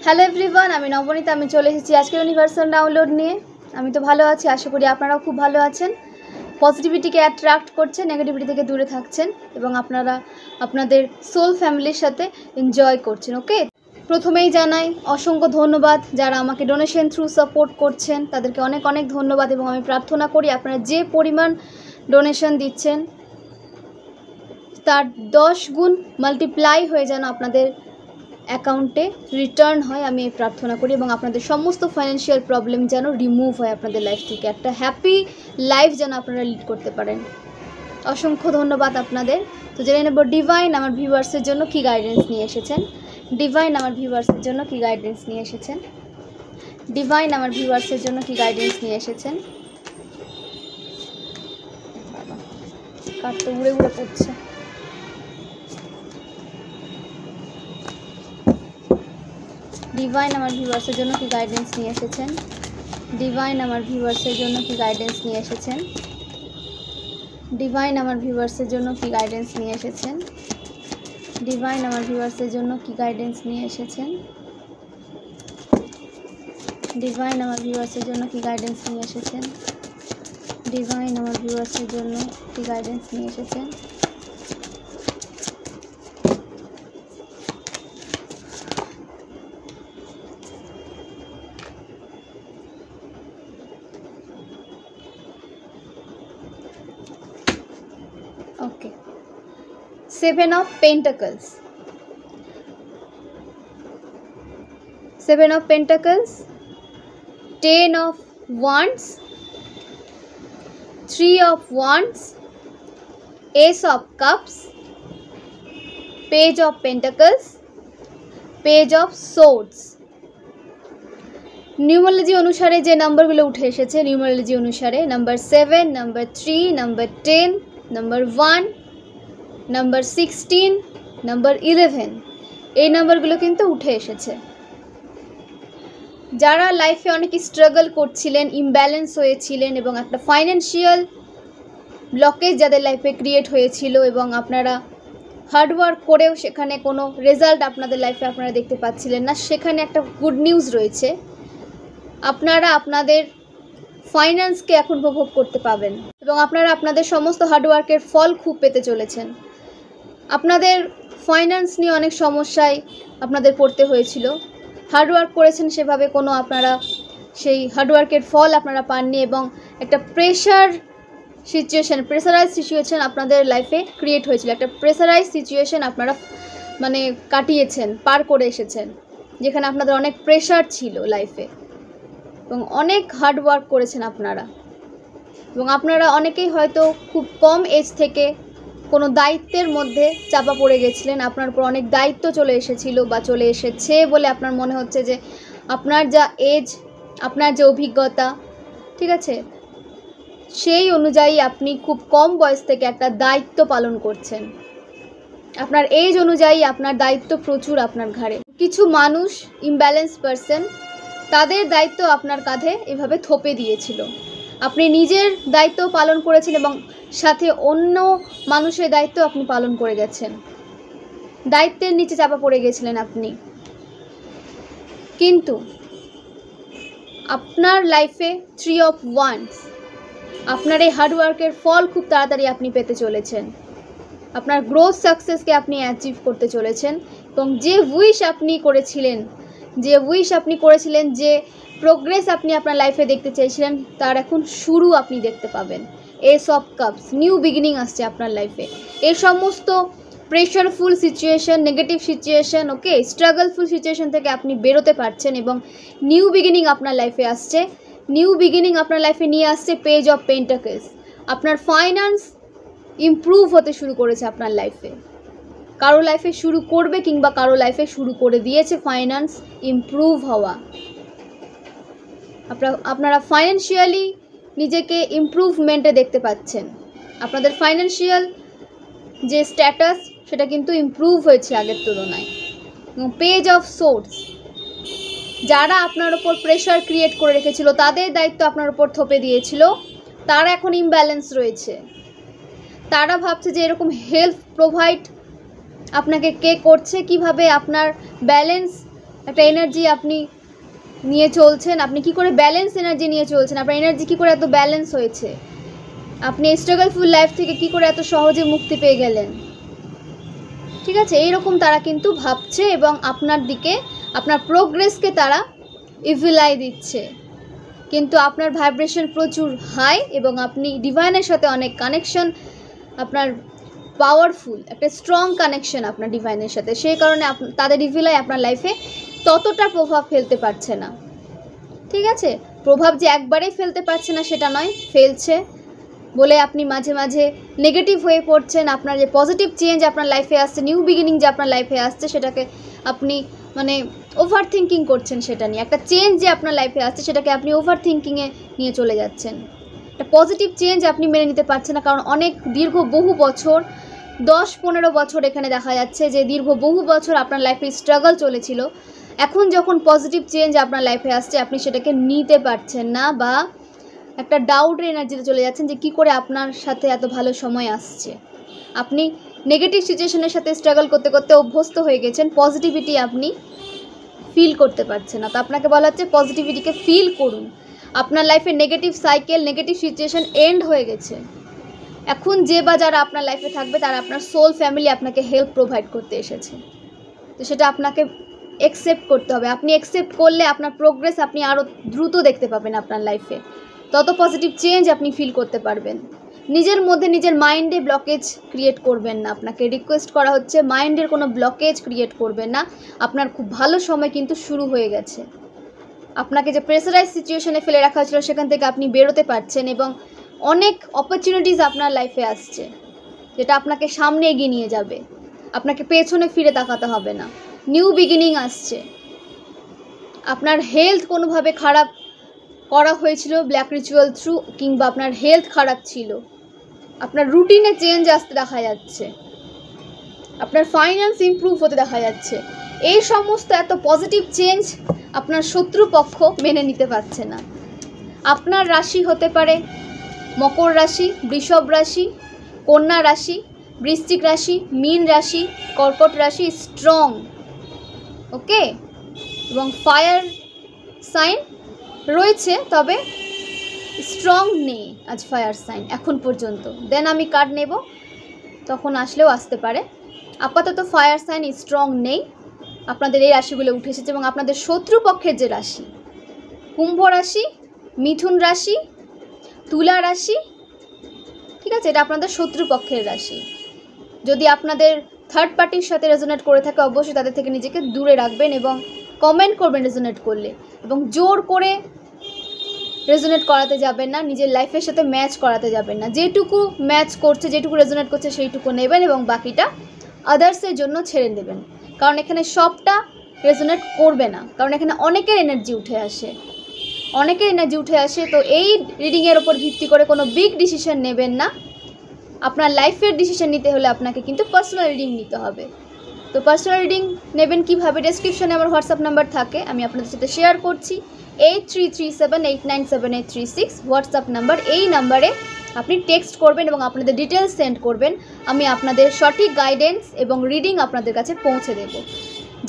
Hello everyone, আমি নবনীতা। আমি চলে এসেছি আজকের ইউনিভার্সাল ডাউনলোড নিয়ে। আমি তো ভালো আছি, আশা করি আপনারাও খুব ভালো আছেন। পজিটিভিটিকে অ্যাট্রাক্ট করছেন, নেগেটিভিটি থেকে দূরে থাকছেন এবং আপনারা আপনাদের সোল ফ্যামিলির সাথে এনজয় করছেন। ওকে, প্রথমেই জানাই অসংখ্য ধন্যবাদ যারা আমাকে ডোনেশন থ্রু সাপোর্ট করছেন, তাদেরকে অনেক অনেক ধন্যবাদ। এবং আমি প্রার্থনা করি আপনারা যে পরিমাণ ডোনেশন দিচ্ছেন তার 10 গুণ মাল্টিপ্লাই হয়ে যেন আপনাদের অ্যাকাউন্টে রিটার্ন হয়, আমি এই প্রার্থনা করি। এবং আপনাদের সমস্ত ফাইন্যান্সিয়াল প্রবলেম যেন রিমুভ হয় আপনাদের লাইফ থেকে, একটা হ্যাপি লাইফ যেন আপনারা লিড করতে পারেন। অসংখ্য ধন্যবাদ আপনাদের। তো জেনে নেব ডিভাইন আমার ভিউয়ার্সের জন্য কী গাইডেন্স নিয়ে এসেছেন। ডিভাইন আমার ভিউয়ার্সের জন্য কী গাইডেন্স নিয়ে এসেছেন। ডিভাইন আমার ভিউয়ার্সের জন্য কী গাইডেন্স নিয়ে এসেছেন। কার্ডটা উড়ে উড়ে পড়ছে। ডিভাইন আমার ভিউয়ার্সের জন্য কি গাইডেন্স নিয়ে এসেছেন। ডিভাইন আমার ভিউয়ার্সের জন্য কি গাইডেন্স নিয়ে এসেছেন। ডিভাইন আমার ভিউয়ার্সের জন্য কি গাইডেন্স নিয়ে এসেছেন। ডিভাইন আমার ভিউয়ার্সের জন্য কি গাইডেন্স নিয়ে এসেছেন। ডিভাইন আমার ভিউয়ার্সের জন্য কি গাইডেন্স নিয়ে এসেছেন। ডিভাইন আমার ভিউয়ার্সের জন্য কি গাইডেন্স নিয়ে এসেছেন। Okay, 7 of Pentacles. 7 of Pentacles, 10 of Wands, 3 of Wands, Ace of Cups, Page of Pentacles, Page of Swords. Numerology অনুসারে যে নাম্বারগুলো উঠে এসেছে, নিউমারোলজি অনুসারে number 7, number 3, number 10, number 1, number 16, number 11, এই নাম্বারগুলো কিন্তু উঠে এসেছে। যারা লাইফে অনেক স্ট্রাগল করছিলেন, ইমব্যালেন্স হয়েছিলেন এবং একটা ফাইন্যান্সিয়াল ব্লকেজ যাদের লাইফে ক্রিয়েট হয়েছিল এবং আপনারা হার্ডওয়ার্ক করেও সেখানে কোনো রেজাল্ট আপনাদের লাইফে আপনারা দেখতে পাচ্ছিলেন না, সেখানে একটা গুড নিউজ রয়েছে। আপনারা আপনাদের ফাইন্যান্সকে এখন উপভোগ করতে পাবেন এবং আপনারা আপনাদের সমস্ত হার্ডওয়ার্কের ফল খুব পেতে চলেছেন। আপনাদের ফাইন্যান্স নিয়ে অনেক সমস্যায় আপনাদের পড়তে হয়েছিল, হার্ডওয়ার্ক করেছেন সেভাবে কোনো আপনারা সেই হার্ডওয়ার্কের ফল আপনারা পাননি এবং একটা প্রেসারাইজ সিচুয়েশন আপনাদের লাইফে ক্রিয়েট হয়েছিল। একটা প্রেসারাইজ সিচুয়েশন আপনারা কাটিয়েছেন, পার করে এসেছেন, যেখানে আপনাদের অনেক প্রেশার ছিল লাইফে এবং অনেক হার্ডওয়ার্ক করেছেন আপনারা। এবং আপনারা অনেকেই হয়তো খুব কম এজ থেকে কোনো দায়িত্বের মধ্যে চাপা পড়ে গেছিলেন, আপনার উপর অনেক দায়িত্ব চলে এসেছিল বা চলে এসেছে বলে আপনার মনে হচ্ছে যে আপনার যা এজ, আপনার যে অভিজ্ঞতা, ঠিক আছে, সেই অনুযায়ী আপনি খুব কম বয়স থেকে একটা দায়িত্ব পালন করছেন। আপনার এজ অনুযায়ী আপনার দায়িত্ব প্রচুর আপনার ঘাড়ে। কিছু মানুষ, ইমব্যালেন্স পারসন, তাদের দায়িত্ব আপনার কাঁধে এভাবে থোপে দিয়েছিল। আপনি নিজের দায়িত্ব পালন করেছেন এবং সাথে অন্য মানুষের দায়িত্ব আপনি পালন করে গেছেন। দায়িত্বের নিচে চাপা পড়ে গেছিলেন আপনি। কিন্তু আপনার লাইফে 3 of Wands, আপনার এই হার্ডওয়ার্কের ফল খুব তাড়াতাড়ি আপনি পেতে চলেছেন। আপনার গ্রোথ সাকসেসকে আপনি অ্যাচিভ করতে চলেছেন এবং যে উইশ আপনি করেছিলেন, যে প্রোগ্রেস আপনি আপনার লাইফে দেখতে চেয়েছিলেন, তার এখন শুরু আপনি দেখতে পাবেন। S of cups, new beginning আসছে আপনার লাইফে। এই সমস্ত প্রেশারফুল সিচুয়েশন, নেগেটিভ সিচুয়েশন, ওকে, স্ট্রাগলফুল সিচুয়েশন থেকে আপনি বেরোতে পারছেন এবং নিউ বিগিনিং আপনার লাইফে আসছে। নিউ বিগিনিং আপনার লাইফে নিয়ে আসছে পেজ অফ পেন্টাকলস। আপনার ফাইন্যান্স ইমপ্রুভ হতে শুরু করেছে আপনার লাইফে। কারো লাইফে শুরু করবে কিংবা কারো লাইফে শুরু করে দিয়েছে ফাইন্যান্স ইমপ্রুভ হওয়া। আপনারা ফাইন্যান্সিয়ালি নিজেকে ইমপ্রুভমেন্টে দেখতে পাচ্ছেন। আপনাদের ফাইন্যান্সিয়াল যে স্ট্যাটাস সেটা কিন্তু ইমপ্রুভ হয়েছে আগের তুলনায়। পেজ অফ সোর্স, যারা আপনার ওপর প্রেশার ক্রিয়েট করে রেখেছিল, তাদের দায়িত্ব আপনার ওপর থোপে দিয়েছিল, তারা এখন ইমব্যালেন্স রয়েছে। তারা ভাবছে যে এরকম হেল্প প্রোভাইড আপনাকে কে করছে, কিভাবে আপনার ব্যালেন্স একটা এনার্জি আপনি নিয়ে চলছেন, আপনি কি করে ব্যালেন্স এনার্জি নিয়ে চলছেন, আপনার এনার্জি কি করে এত ব্যালেন্স হয়েছে, আপনি স্ট্রাগলফুল লাইফ থেকে কি করে এত সহজে মুক্তি পেয়ে গেলেন। ঠিক আছে, এইরকম তারা কিন্তু ভাবছে এবং আপনার দিকে, আপনার প্রোগ্রেসকে তারা ইভিলাই দিচ্ছে। কিন্তু আপনার ভাইব্রেশন প্রচুর হাই এবং আপনি ডিভাইনের সাথে অনেক কানেকশন, আপনার পাওয়ারফুল একটা স্ট্রং কানেকশন আপনার ডিভাইনের সাথে, সেই কারণে তাদের ইভিলাই আপনার লাইফে ততটা প্রভাব ফেলতে পারছে না। ঠিক আছে, প্রভাব যে একবারেই ফেলতে পারছে না সেটা নয়, ফেলছে বলে আপনি মাঝে মাঝে নেগেটিভ হয়ে পড়ছেন। আপনার যে পজিটিভ চেঞ্জ আপনার লাইফে আসছে, নিউ বিগিনিং যে আপনার লাইফে আসছে, সেটাকে আপনি মানে ওভার থিঙ্কিং করছেন সেটা নিয়ে। একটা চেঞ্জ যে আপনার লাইফে আসছে সেটাকে আপনি ওভার থিঙ্কিংয়ে নিয়ে চলে যাচ্ছেন। একটা পজিটিভ চেঞ্জ আপনি মেনে নিতে পারছেন না, কারণ অনেক বহু বছর, 10-15 বছর এখানে দেখা যাচ্ছে যে বহু বছর আপনার লাইফে স্ট্রাগল চলেছিল। এখন যখন পজিটিভ চেঞ্জ আপনার লাইফে আসছে আপনি সেটাকে নিতে পারছেন না, বা একটা ডাউটের এনার্জিতে চলে যাচ্ছেন যে কী করে আপনার সাথে এত ভালো সময় আসছে। আপনি নেগেটিভ সিচুয়েশনের সাথে স্ট্রাগল করতে করতে অভ্যস্ত হয়ে গেছেন, পজিটিভিটি আপনি ফিল করতে পারছেন না। তো আপনাকে বলা হচ্ছে পজিটিভিটিকে ফিল করুন। আপনার লাইফে negative cycle, negative situation end হয়ে গেছে। এখন যে বা যারা আপনার লাইফে থাকবে তারা আপনার সোল ফ্যামিলি আপনাকে হেল্প প্রোভাইড করতে এসেছে। তো সেটা আপনাকে অ্যাকসেপ্ট করতে হবে। আপনি অ্যাকসেপ্ট করলে আপনার প্রোগ্রেস আপনি আরও দ্রুত দেখতে পাবেন আপনার লাইফে, তত পজিটিভ চেঞ্জ আপনি ফিল করতে পারবেন। নিজের মধ্যে নিজের মাইন্ডে ব্লকেজ ক্রিয়েট করবেন না। আপনাকে রিকোয়েস্ট করা হচ্ছে মাইন্ডের কোনো ব্লকেজ ক্রিয়েট করবেন না। আপনার খুব ভালো সময় কিন্তু শুরু হয়ে গেছে। আপনাকে যে প্রেসারাইজ সিচুয়েশনে ফেলে রাখা হয়েছিল সেখান থেকে আপনি বেরোতে পারছেন এবং অনেক অপরচুনিটিস আপনার লাইফে আসছে যেটা আপনাকে সামনে এগিয়ে নিয়ে যাবে। আপনাকে পেছনে ফিরে তাকাতে হবে না। নিউ বিগিনিং আসছে। আপনার হেলথ কোনোভাবে খারাপ করা হয়েছিল ব্ল্যাক রিচুয়াল থ্রু, কিংবা আপনার হেলথ খারাপ ছিল, আপনার রুটিনে চেঞ্জ আসতে দেখা যাচ্ছে, আপনার ফাইন্যান্স ইমপ্রুভ হতে দেখা যাচ্ছে। এই সমস্ত এত পজিটিভ চেঞ্জ আপনার শত্রুপক্ষ মেনে নিতে পারছে না। আপনার রাশি হতে পারে মকর রাশি, বৃষভ রাশি, কন্যা রাশি, বৃশ্চিক রাশি, মীন রাশি, কর্কট রাশি স্ট্রং, ওকে, এবং ফায়ার সাইন রয়েছে, তবে স্ট্রং নেই আজ ফায়ার সাইন এখন পর্যন্ত। দেন আমি কার্ড নেব, তখন আসলেও আসতে পারে। আপাতত ফায়ার সাইন স্ট্রং নেই। আপনাদের এই রাশিগুলো উঠে এসেছে এবং আপনাদের শত্রুপক্ষের যে রাশি, কুম্ভ রাশি, মিথুন রাশি, তুলা রাশি, ঠিক আছে, এটা আপনাদের শত্রুপক্ষের রাশি। যদি আপনাদের থার্ড পার্টির সাথে রেজোনেট করে থাকে অবশ্যই তাদের থেকে নিজেকে দূরে রাখবেন এবং কমেন্ট করবেন রেজোনেট করলে, এবং জোর করে রেজোনেট করাতে যাবেন না, নিজের লাইফের সাথে ম্যাচ করাতে যাবেন না। যেটুকু ম্যাচ করছে, যেটুকু রেজোনেট করছে সেইটুকু নেবেন এবং বাকিটা আদার্সের জন্য ছেড়ে দেবেন, কারণ এখানে সবটা রেজোনেট করবে না, কারণ এখানে অনেকের এনার্জি উঠে আসে, তো এই রিডিংয়ের ওপর ভিত্তি করে কোনো বিগ ডিসিশন নেবেন না। আপনার লাইফের ডিসিশন নিতে হলে আপনাকে কিন্তু পার্সোনাল রিডিং নিতে হবে। তো পার্সোনাল রিডিং নেবেন কীভাবে, ডেসক্রিপশনে আমার হোয়াটসঅ্যাপ নাম্বার থাকে, আমি আপনাদের সাথে শেয়ার করছি। 8337897836 হোয়াটসঅ্যাপ নাম্বার। এই নাম্বারে আপনি টেক্সট করবেন এবং আপনাদের ডিটেলস সেন্ড করবেন। আমি আপনাদের সঠিক গাইডেন্স এবং রিডিং আপনাদের কাছে পৌঁছে দেব,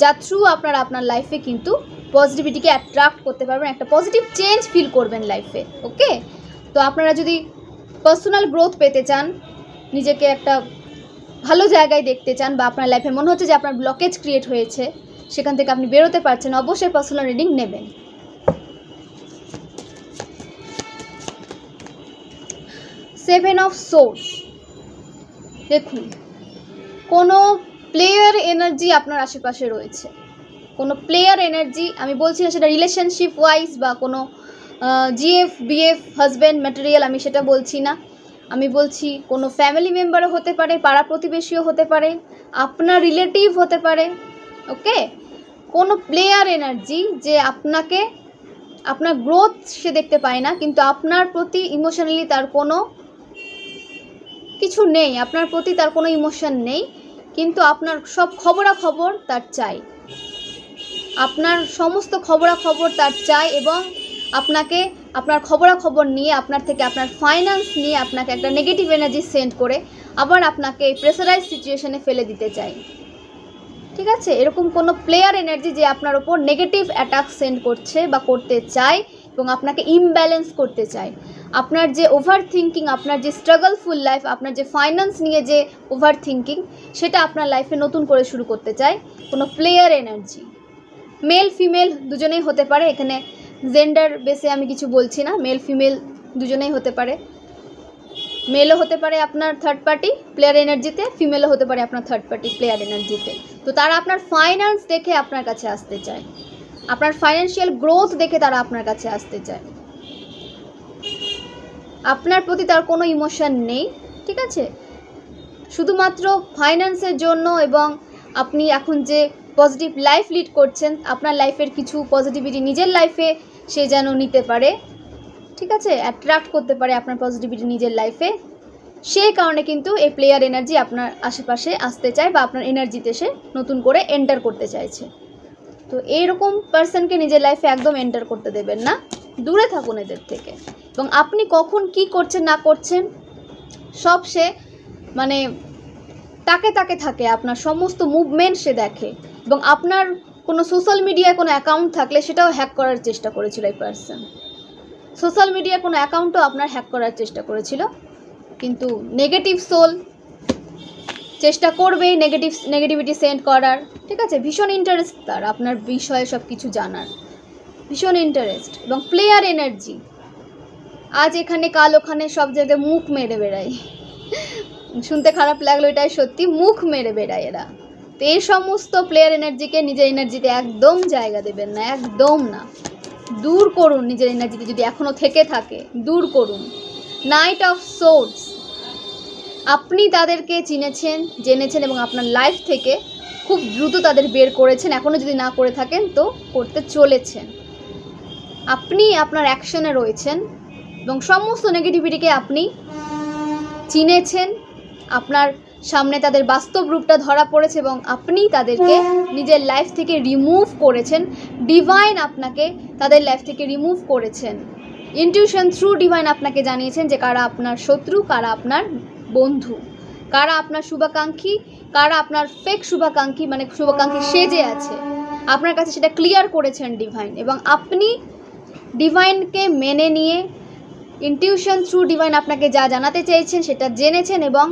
যার থ্রু আপনারা আপনার লাইফে কিন্তু পজিটিভিটিকে অ্যাট্রাক্ট করতে পারবেন, একটা পজিটিভ চেঞ্জ ফিল করবেন লাইফে, ওকে। তো আপনারা যদি পার্সোনাল গ্রোথ পেতে চান, নিজেকে একটা ভালো জায়গায় দেখতে চান, বা আপনার লাইফে মনে হচ্ছে যে আপনার ব্লকেজ ক্রিয়েট হয়েছে, সেখান থেকে আপনি বেরোতে পারছেন, অবশ্যই পার্সোনাল রিডিং নেবেন। Seven of swords. দেখুন, কোনো প্লেয়ার এনার্জি আপনার আশেপাশে রয়েছে, কোনো প্লেয়ার এনার্জি। আমি বলছি না সেটা রিলেশনশিপ ওয়াইজ বা কোনো জিএফ বিএফ হাজব্যান্ড ম্যাটেরিয়াল, আমি সেটা বলছি না। আমি বলছি কোনো ফ্যামিলি মেম্বারও হতে পারে, পাড়া প্রতিবেশীও হতে পারে, আপনার রিলেটিভ হতে পারে, ওকে। কোনো প্লেয়ার এনার্জি যে আপনাকে, আপনার গ্রোথ সে দেখতে পায় না, কিন্তু আপনার প্রতি ইমোশনালি তার কোনো কিছু নেই, আপনার প্রতি তার কোনো ইমোশন নেই, কিন্তু আপনার সব খবরাখবর তার চাই, আপনার সমস্ত খবরাখবর তার চাই, এবং আপনাকে আপনার খবরাখবর নিয়ে, আপনার থেকে আপনার ফাইন্যান্স নিয়ে আপনাকে একটা নেগেটিভ এনার্জি সেন্ড করে আবার আপনাকে এই প্রেসারাইজ সিচুয়েশনে ফেলে দিতে চাই, ঠিক ঠিক আছে? এরকম কোনো প্লেয়ার এনার্জি যে আপনার ওপর নেগেটিভ অ্যাটাক সেন্ড করছে বা করতে চায় এবং আপনাকে ইমব্যালেন্স করতে চায়। আপনার যে ওভার থিঙ্কিং, আপনার যে স্ট্রাগলফুল লাইফ, আপনার যে ফাইন্যান্স নিয়ে যে ওভার থিঙ্কিং, সেটা আপনার লাইফে নতুন করে শুরু করতে চায় কোনো প্লেয়ার এনার্জি। মেল ফিমেল দুজনেই হতে পারে, এখানে জেন্ডার বেসে আমি কিছু বলছি না, মেল ফিমেল দুজনেই হতে পারে। মেলও হতে পারে আপনার থার্ড পার্টি প্লেয়ার এনার্জিতে, ফিমেলও হতে পারে আপনার থার্ড পার্টি প্লেয়ার এনার্জিতে। তো তারা আপনার ফাইন্যান্স দেখে আপনার কাছে আসতে চায়, আপনার ফাইন্যান্সিয়াল গ্রোথ দেখে তারা আপনার কাছে আসতে চায়। আপনার প্রতি তার কোনো ইমোশন নেই, ঠিক আছে? শুধুমাত্র ফাইন্যান্সের জন্য এবং আপনি এখন যে পজিটিভ লাইফ লিড করছেন, আপনার লাইফের কিছু পজিটিভিটি নিজের লাইফে সে যেন নিতে পারে, ঠিক আছে? অ্যাট্রাক্ট করতে পারে আপনার পজিটিভিটি নিজের লাইফে, সেই কারণে কিন্তু এই প্লেয়ার এনার্জি আপনার আশেপাশে আসতে চায় বা আপনার এনার্জিতে সে নতুন করে এন্টার করতে চাইছে। তো এইরকম পার্সনকে নিজের লাইফে একদম এন্টার করতে দেবেন না, দূরে থাকুন এদের থেকে। এবং আপনি কখন কি করছেন না করছেন সব সে মানে তাকে থাকে, আপনার সমস্ত মুভমেন্ট সে দেখে। এবং আপনার কোনো সোশ্যাল মিডিয়ায় কোনো অ্যাকাউন্ট থাকলে সেটাও হ্যাক করার চেষ্টা করেছিল এই পার্সন। সোশ্যাল মিডিয়ার কোনো অ্যাকাউন্টও আপনার হ্যাক করার চেষ্টা করেছিল, কিন্তু নেগেটিভ সোল চেষ্টা করবেই নেগেটিভিটি সেন্ড করার, ঠিক আছে? ভীষণ ইন্টারেস্ট তার আপনার বিষয়ে সব কিছু জানার, ভীষণ ইন্টারেস্ট। এবং প্লেয়ার এনার্জি আজ এখানে কাল ওখানে সব জায়গায় মুখ মেরে বেড়ায়, শুনতে খারাপ লাগলো, এটাই সত্যি, মুখ মেরে বেড়ায় এরা। তো এই সমস্ত প্লেয়ার এনার্জিকে নিজের এনার্জিতে একদম জায়গা দেবেন না, একদম না, দূর করুন নিজের এনার্জিতে, যদি এখনও থেকে থাকে দূর করুন। নাইট অফ সোর্ডস, আপনি তাদেরকে চিনেছেন, জেনেছেন এবং আপনার লাইফ থেকে খুব দ্রুত তাদের বের করেছেন, এখনও যদি না করে থাকেন তো করতে চলেছেন। আপনি আপনার অ্যাকশনে রয়েছেন এবং সমস্ত নেগেটিভিটিকে আপনি চিনেছেন, আপনার সামনে তাদের বাস্তব রূপটা ধরা পড়েছে এবং আপনি তাদেরকে নিজের লাইফ থেকে রিমুভ করেছেন। ডিভাইন আপনাকে তাদের লাইফ থেকে রিমুভ করেছেন। ইনটিউশন থ্রু ডিভাইন আপনাকে জানিয়েছেন যে কারা আপনার শত্রু, কারা আপনার বন্ধু, কারা আপনার শুভাকাঙ্ক্ষী, কারা আপনার ফেক শুভাকাঙ্ক্ষী, মানে শুভাকাঙ্ক্ষী সেজে আছে আপনার কাছে, সেটা ক্লিয়ার করেছেন ডিভাইন। এবং আপনি ডিভাইনকে মেনে নিয়ে ইনটিউশন থ্রু ডিভাইন আপনাকে যা জানাতে চেয়েছেন সেটা জেনেছেন এবং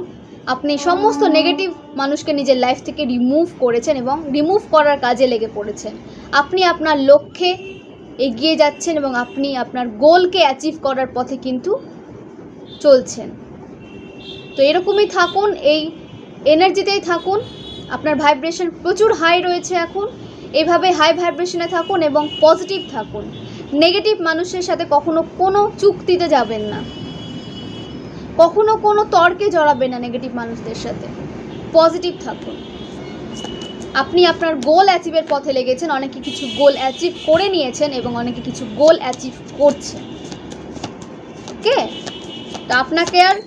আপনি সমস্ত নেগেটিভ মানুষকে নিজের লাইফ থেকে রিমুভ করেছেন এবং রিমুভ করার কাজে লেগে পড়েছেন। আপনি আপনার লক্ষ্যে এগিয়ে যাচ্ছেন এবং আপনি আপনার গোলকে অ্যাচিভ করার পথে কিন্তু চলছেন। তো এরকমই থাকুন, এই এনার্জিতেই থাকুন। আপনার ভাইব্রেশন প্রচুর হাই রয়েছে এখন, এভাবে হাই ভাইব্রেশনে থাকুন এবং পজিটিভ থাকুন। নেগেটিভ মানুষের সাথে কখনো কোনো চুক্তিতে যাবেন না, কখনো কোনো তর্কে জড়াবেন না নেগেটিভ মানুষদের সাথে, পজিটিভ থাকুন। আপনি আপনার গোল অ্যাচিভের পথে লেগেছেন, অনেকে কিছু গোল অ্যাচিভ করে নিয়েছেন এবং অনেকে কিছু গোল অ্যাচিভ করছেন। ওকে, তো আপনাকে আর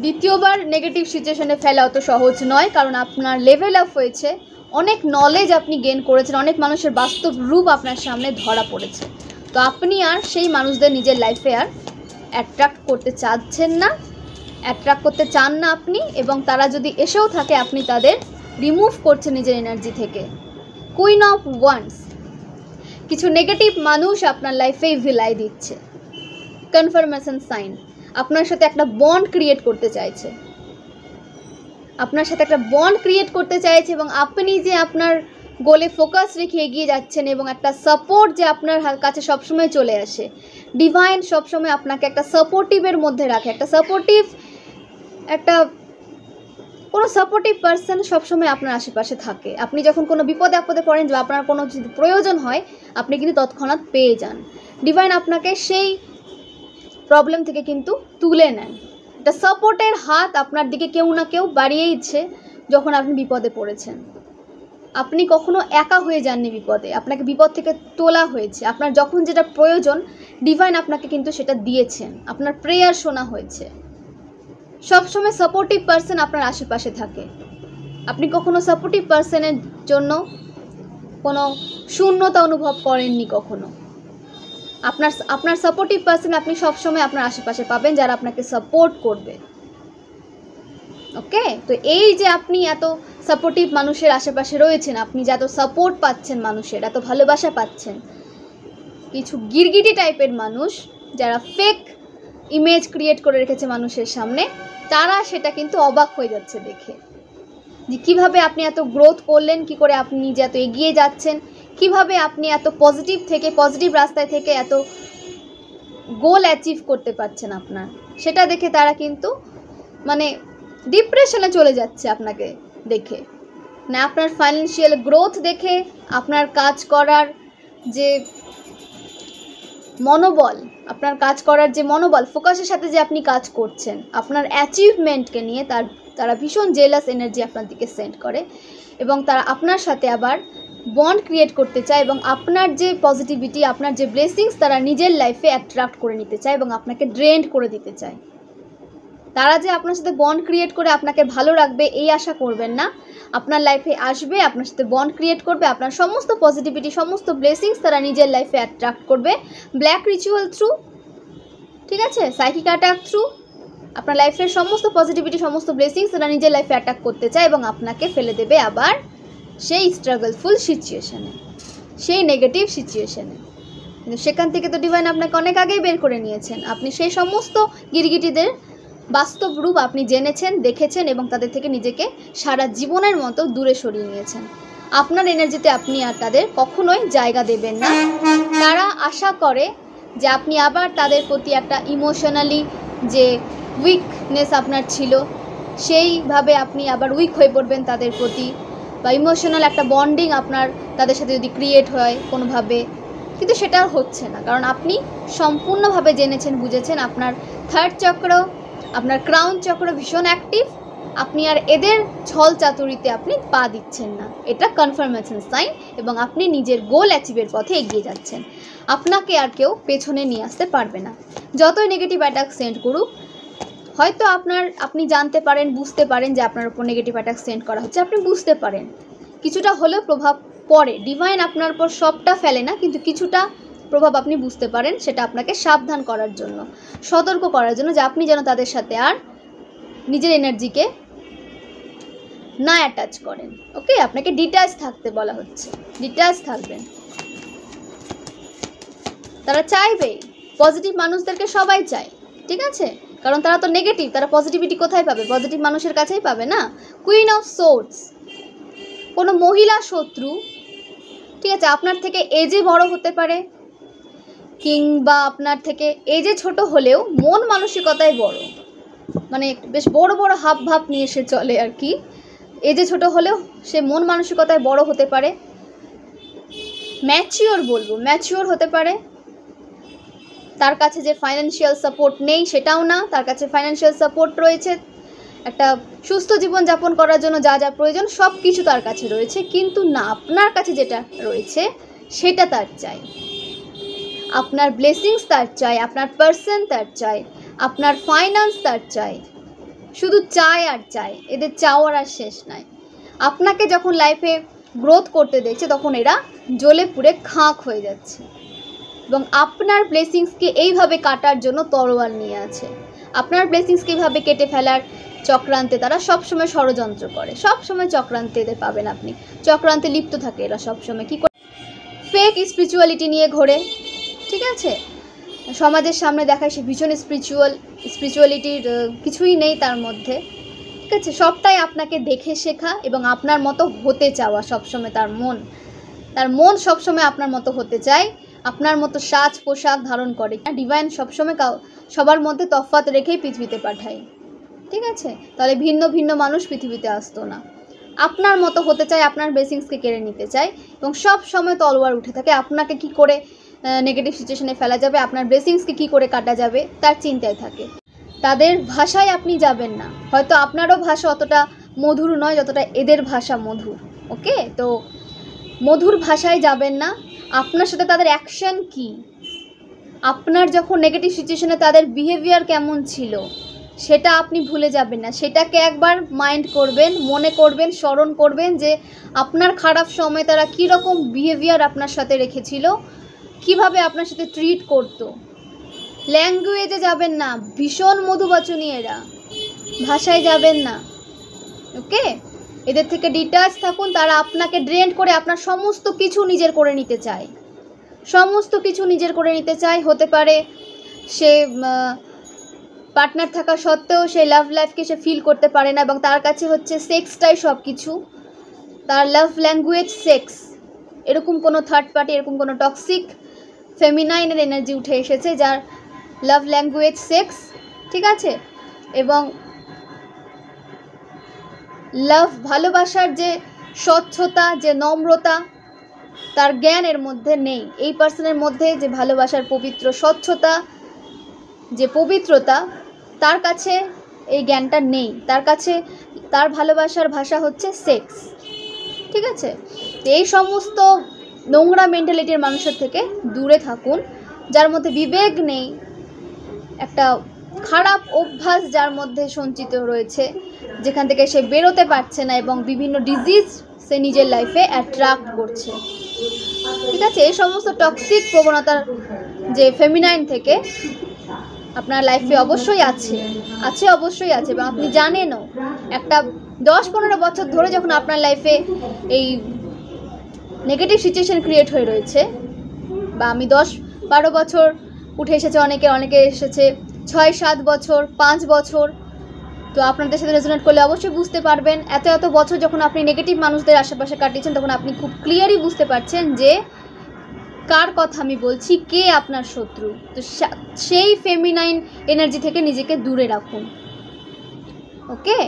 দ্বিতীয়বার নেগেটিভ সিচুয়েশনে ফেলা অত সহজ নয়, কারণ আপনার লেভেল আপ হয়েছে, অনেক নলেজ আপনি গেইন করেছেন, অনেক মানুষের বাস্তব রূপ আপনার সামনে ধরা পড়েছে। তো আপনি আর সেই মানুষদের নিজের লাইফে আর অ্যাট্রাক্ট করতে চাচ্ছেন না, অ্যাট্রাক্ট করতে চান না আপনি, এবং তারা যদি এসেও থাকে আপনি তাদের রিমুভ করছেন নিজের এনার্জি থেকে। কুইন অফ ওয়ান্স, কিছু নেগেটিভ মানুষ আপনার লাইফেই ভিলাই দিচ্ছে, কনফার্মেশন সাইন, আপনার সাথে একটা বন্ড ক্রিয়েট করতে চাইছে, আপনার সাথে একটা বন্ড ক্রিয়েট করতে চাইছে এবং আপনি যে আপনার গোলে ফোকাস রেখে এগিয়ে যাচ্ছেন এবং একটা সাপোর্ট যে আপনার কাছে সবসময় চলে আসে, ডিভাইন সবসময় আপনাকে একটা সাপোর্টিভের মধ্যে রাখে, একটা সাপোর্টিভ, একটা কোনো সাপোর্টিভ পার্সন সবসময় আপনার আশেপাশে থাকে। আপনি যখন কোনো বিপদে আপদে পড়েন বা আপনার কোনো যদি প্রয়োজন হয় আপনি কিন্তু তৎক্ষণাৎ পেয়ে যান। ডিভাইন আপনাকে সেই প্রবলেম থেকে কিন্তু তুলে নেন, একটা সাপোর্টের হাত আপনার দিকে কেউ না কেউ বাড়িয়েইছে যখন আপনি বিপদে পড়েছেন। আপনি কখনো একা হয়ে যাননি বিপদে, আপনাকে বিপদ থেকে তোলা হয়েছে, আপনার যখন যেটা প্রয়োজন ডিভাইন আপনাকে কিন্তু সেটা দিয়েছেন, আপনার প্রেয়ার শোনা হয়েছে। সবসময় সাপোর্টিভ পার্সন আপনার আশেপাশে থাকে, আপনি কখনো সাপোর্টিভ পার্সনের জন্য কোনো শূন্যতা অনুভব করেননি কখনো। আপনার সাপোর্টিভ পার্সন আপনি সবসময় আপনার আশেপাশে পাবেন, যারা আপনাকে সাপোর্ট করবে। ওকে, তো এই যে আপনি এত সাপোর্টিভ মানুষের আশেপাশে রয়েছেন, আপনি যে এত সাপোর্ট পাচ্ছেন মানুষের, এত ভালোবাসা পাচ্ছেন, কিছু গিরগিটি টাইপের মানুষ যারা ফেক ইমেজ ক্রিয়েট করে রেখেছে মানুষের সামনে, তারা সেটা কিন্তু অবাক হয়ে যাচ্ছে দেখে যে কীভাবে আপনি এত গ্রোথ করলেন, কি করে আপনি নিজে এত এগিয়ে যাচ্ছেন, কিভাবে আপনি এত পজিটিভ রাস্তায় থেকে এত গোল অ্যাচিভ করতে পারছেন আপনার, সেটা দেখে তারা কিন্তু মানে ডিপ্রেশনে চলে যাচ্ছে আপনাকে দেখে, না আপনার ফাইন্যান্সিয়াল গ্রোথ দেখে, আপনার কাজ করার যে মনোবল, ফোকাসের সাথে যে আপনি কাজ করছেন, আপনার অ্যাচিভমেন্টকে নিয়ে তারা ভীষণ জেলাস এনার্জি আপনার দিকে সেন্ড করে, এবং তারা আপনার সাথে আবার বন্ড ক্রিয়েট করতে চায়, এবং আপনার যে পজিটিভিটি, আপনার যে ব্লেসিংস তারা নিজের লাইফে অ্যাট্রাক্ট করে নিতে চায় এবং আপনাকে ড্রেন্ড করে দিতে চায়। তারা যে আপনার সাথে বন্ড ক্রিয়েট করে আপনাকে ভালো রাখবে এই আশা করবেন না। আপনার লাইফে আসবে, আপনার সাথে বন্ড ক্রিয়েট করবে, আপনার সমস্ত পজিটিভিটি, সমস্ত ব্লেসিংস তারা নিজের লাইফে অ্যাট্রাক্ট করবে ব্ল্যাক রিচুয়াল থ্রু, ঠিক আছে, সাইকিক অ্যাটাক থ্রু। আপনার লাইফের সমস্ত পজিটিভিটি, সমস্ত ব্লেসিংস তারা নিজের লাইফে অ্যাটাক করতে চায় এবং আপনাকে ফেলে দেবে আবার সেই স্ট্রাগলফুল সিচুয়েশানে, সেই নেগেটিভ সিচুয়েশানে। কিন্তু সেখান থেকে তো ডিভাইন আপনাকে অনেক আগেই বের করে নিয়েছেন। আপনি সেই সমস্ত গিরগিটিদের বাস্তব রূপ আপনি জেনেছেন, দেখেছেন এবং তাদের থেকে নিজেকে সারা জীবনের মতো দূরে সরিয়ে নিয়েছেন। আপনার এনার্জিতে আপনি আর তাদের কখনোই জায়গা দেবেন না। তারা আশা করে যে আপনি আবার তাদের প্রতি একটা ইমোশনালি যে উইকনেস আপনার ছিল, সেইভাবে আপনি আবার উইক হয়ে পড়বেন তাদের প্রতি, বা ইমোশনাল একটা বন্ডিং আপনার তাদের সাথে যদি ক্রিয়েট হয় কোনোভাবে, কিন্তু সেটা আর হচ্ছে না। কারণ আপনি সম্পূর্ণভাবে জেনেছেন, বুঝেছেন, আপনার থার্ড চক্র, আপনার ক্রাউন চক্র ভীষণ অ্যাক্টিভ। আপনি আর এদের ছল চাতুরিতে আপনি পা দিচ্ছেন না, এটা কনফার্মেশন সাইন, এবং আপনি নিজের গোল অ্যাচিভের পথে এগিয়ে যাচ্ছেন। আপনাকে আর কেউ পেছনে নিয়ে আসতে পারবে না। যতই নেগেটিভ অ্যাটাক সেন্ড করুক, হয়তো আপনি জানতে পারেন, বুঝতে পারেন যে আপনার উপর নেগেটিভ অ্যাটাক সেন্ড করা হচ্ছে, আপনি বুঝতে পারেন, কিছুটা হলেও প্রভাব পড়ে। ডিভাইন আপনার উপর সবটা ফেলে না, কিন্তু কিছুটা প্রভাব আপনি বুঝতে পারেন। সেটা আপনাকে সাবধান করার জন্য, সতর্ক করার জন্য, যে আপনি যেন তাদের সাথে আর নিজের এনার্জিকে না অ্যাটাচ করেন। ওকে, আপনাকে ডিট্যাচ থাকতে বলা হচ্ছে, ডিট্যাচ থাকবেন। তারা চাইবে, পজিটিভ মানুষদেরকে সবাই চায়, ঠিক আছে, কারণ তারা তো নেগেটিভ, তারা পজিটিভিটি কোথায় পাবে? পজিটিভ মানুষের কাছেই পাবে না। কুইন অফ সোর্ডস, কোনো মহিলা শত্রু, ঠিক আছে, আপনার থেকে এজে বড় হতে পারে, কিংবা আপনার থেকে এজে ছোট হলেও মন মানসিকতায় বড়, মানে বেশ বড় বড় হাব ভাব নিয়ে সে চলে আর কি। এজে ছোট হলেও সে মন মানসিকতায় বড় হতে পারে, ম্যাচিওর হতে পারে। তার কাছে যে ফাইন্যান্সিয়াল সাপোর্ট নেই সেটাও না, তার কাছে ফাইন্যান্সিয়াল সাপোর্ট রয়েছে, একটা সুস্থ জীবনযাপন করার জন্য যা যা প্রয়োজন সব কিছু তার কাছে রয়েছে, কিন্তু না, আপনার কাছে যেটা রয়েছে সেটা তার চাই। আপনার ব্লেসিংস তার চাই, আপনার পার্সন তার চাই, আপনার ফাইন্যান্স তার চাই, শুধু চায় আর চায়, এদের চাওয়ার আর শেষ নাই। আপনাকে যখন লাইফে গ্রোথ করতে দেখছে তখন এরা জ্বলে পুড়ে খাঁক হয়ে যাচ্ছে, এবং আপনার ব্লেসিংসকে এইভাবে কাটার জন্য তরোয়াল নিয়ে আছে। আপনার ব্লেসিংসকে এইভাবে কেটে ফেলার চক্রান্তে তারা সবসময় ষড়যন্ত্র করে, সবসময় চক্রান্তে এদের পাবেন আপনি, চক্রান্তে লিপ্ত থাকে এরা সবসময়। কী করে? ফেক স্পিরিচুয়ালিটি নিয়ে ঘোরে, ঠিক আছে, সমাজের সামনে দেখায় সে ভীষণ স্পিরিচুয়ালিটির কিছুই নেই তার মধ্যে, ঠিক আছে, সবটাই আপনাকে দেখে শেখা এবং আপনার মতো হতে চাওয়া সবসময়। তার মন সবসময় আপনার মতো হতে চায়, আপনার মতো সাজ পোশাক ধারণ করে। ডিভাইন সবসময় সবার মধ্যে তফাৎ রেখেই পৃথিবীতে পাঠায়, ঠিক আছে, তাহলে ভিন্ন ভিন্ন মানুষ পৃথিবীতে আসতো না। আপনার মতো হতে চায়, আপনার ব্লেসিংসকে কেড়ে নিতে চায়, এবং সব সময় তলোয়ার উঠে থাকে আপনাকে কি করে নেগেটিভ সিচুয়েশনে ফেলা যাবে, আপনার ব্লেসিংসকে কি করে কাটা যাবে তার চিন্তায় থাকে। তাদের ভাষায় আপনি যাবেন না, হয়তো আপনারও ভাষা অতটা মধুর নয় যতটা এদের ভাষা মধুর। ওকে, তো মধুর ভাষায় যাবেন না। আপনার সাথে তাদের অ্যাকশন কি, আপনার যখন নেগেটিভ সিচুয়েশনে তাদের বিহেভিয়ার কেমন ছিল সেটা আপনি ভুলে যাবেন না। সেটাকে একবার মাইন্ড করবেন, মনে করবেন, স্মরণ করবেন যে আপনার খারাপ সময় তারা কীরকম বিহেভিয়ার আপনার সাথে রেখেছিল, কিভাবে আপনার সাথে ট্রিট করতো। ল্যাঙ্গুয়েজে যাবেন না, ভীষণ মধুবচনী এরা, ভাষায় যাবেন না, ওকে, এদের থেকে ডিটাচ থাকুন। তারা আপনাকে ড্রেন করে আপনার সমস্ত কিছু নিজের করে নিতে চায়, সমস্ত কিছু নিজের করে নিতে চায়। হতে পারে সে পার্টনার থাকা সত্ত্বেও সেই লাভ লাইফকে সে ফিল করতে পারে না এবং তার কাছে হচ্ছে সেক্সটাই সব কিছু, তার লাভ ল্যাঙ্গুয়েজ সেক্স। এরকম কোনো থার্ড পার্টি, এরকম কোনো টক্সিক ফেমিনাইনের এনার্জি উঠে এসেছে যার লাভ ল্যাঙ্গুয়েজ সেক্স, ঠিক আছে। এবং লাভ, ভালোবাসার যে স্বচ্ছতা, যে নম্রতা, তার জ্ঞান এর মধ্যে নেই। এই পার্সনের মধ্যে যে ভালোবাসার পবিত্র স্বচ্ছতা, যে পবিত্রতা, তার কাছে এই জ্ঞানটা নেই। তার কাছে তার ভালোবাসার ভাষা হচ্ছে সেক্স, ঠিক আছে। এই সমস্ত নোংরা মেন্টালিটির মানুষের থেকে দূরে থাকুন, যার মধ্যে বিবেক নেই, একটা খারাপ অভ্যাস যার মধ্যে সঞ্চিত রয়েছে, যেখান থেকে সে বেরোতে পারছে না এবং বিভিন্ন ডিজিজ সে নিজের লাইফে অ্যাট্রাক্ট করছে, ঠিক আছে। এই সমস্ত টক্সিক প্রবণতার যে ফেমিনাইন থেকে আপনার লাইফে অবশ্যই আছে, অবশ্যই আছে এবং আপনি জানেনও। একটা 10-15 বছর ধরে যখন আপনার লাইফে এই নেগেটিভ সিচুয়েশন ক্রিয়েট হয়ে রয়েছে, বা আমি 10-12 বছর উঠে এসেছে, অনেকে এসেছে 6-7 বছর, 5 বছর, তো আপনাদের সাথে রেজোনেট করলে অবশ্যই বুঝতে পারবেন। এত বছর যখন আপনি নেগেটিভ মানুষদের আশেপাশে কাটিয়েছেন, তখন আপনি খুব ক্লিয়ারই বুঝতে পারছেন যে কার কথা আমি বলছি, কে আপনার শত্রু। তো সেই ফেমিনাইন এনার্জি থেকে নিজেকে দূরে রাখুন, ওকে।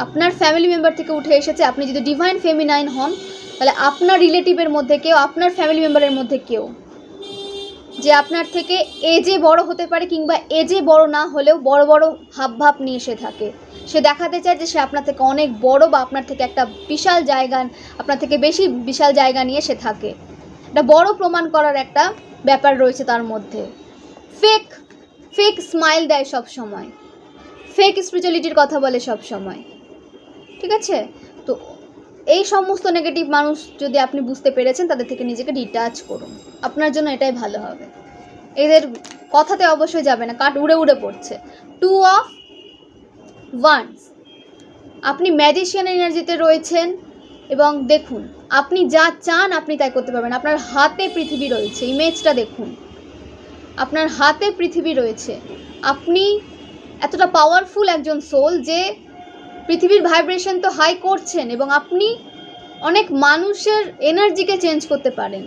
আপনার ফ্যামিলি মেম্বার থেকে উঠে এসেছে, আপনি যদি ডিভাইন ফেমিনাইন হন, তাহলে আপনার রিলেটিভের মধ্যে কেউ, আপনার ফ্যামিলি মেম্বারের মধ্যে কেউ যে আপনার থেকে এজে বড় হতে পারে কিংবা এজে বড় না হলেও বড় বড় ভাব নিয়ে সে থাকে, সে দেখাতে চায় যে সে আপনার থেকে অনেক বড় বা আপনার থেকে একটা বিশাল জায়গা, আপনার থেকে বেশি বিশাল জায়গা নিয়ে সে থাকে। একটা বড় প্রমাণ করার একটা ব্যাপার রয়েছে তার মধ্যে। ফেক স্মাইল দেয় সব সময়, ফেক স্পিরিচুয়ালিটির কথা বলে সব সময়, ঠিক আছে। তো এই সমস্ত নেগেটিভ মানুষ যদি আপনি বুঝতে পেরেছেন, তাদের থেকে নিজেকে ডিটাচ করুন, আপনার জন্য এটাই ভালো হবে। এদের কথাতে অবশ্যই যাবে না, কাঠ উড়ে উড়ে পড়ছে। 2 অফ ওয়ান্ডস, আপনি ম্যাজিশিয়ান এনার্জিতে রয়েছেন এবং দেখুন আপনি যা চান আপনি তাই করতে পারবেন। আপনার হাতে পৃথিবী রয়েছে, ইমেজটা দেখুন, আপনার হাতে পৃথিবী রয়েছে। আপনি এতটা পাওয়ারফুল একজন সোল যে পৃথিবীর ভাইব্রেশন তো হাই করছেন এবং আপনি অনেক মানুষের এনার্জিকে চেঞ্জ করতে পারেন।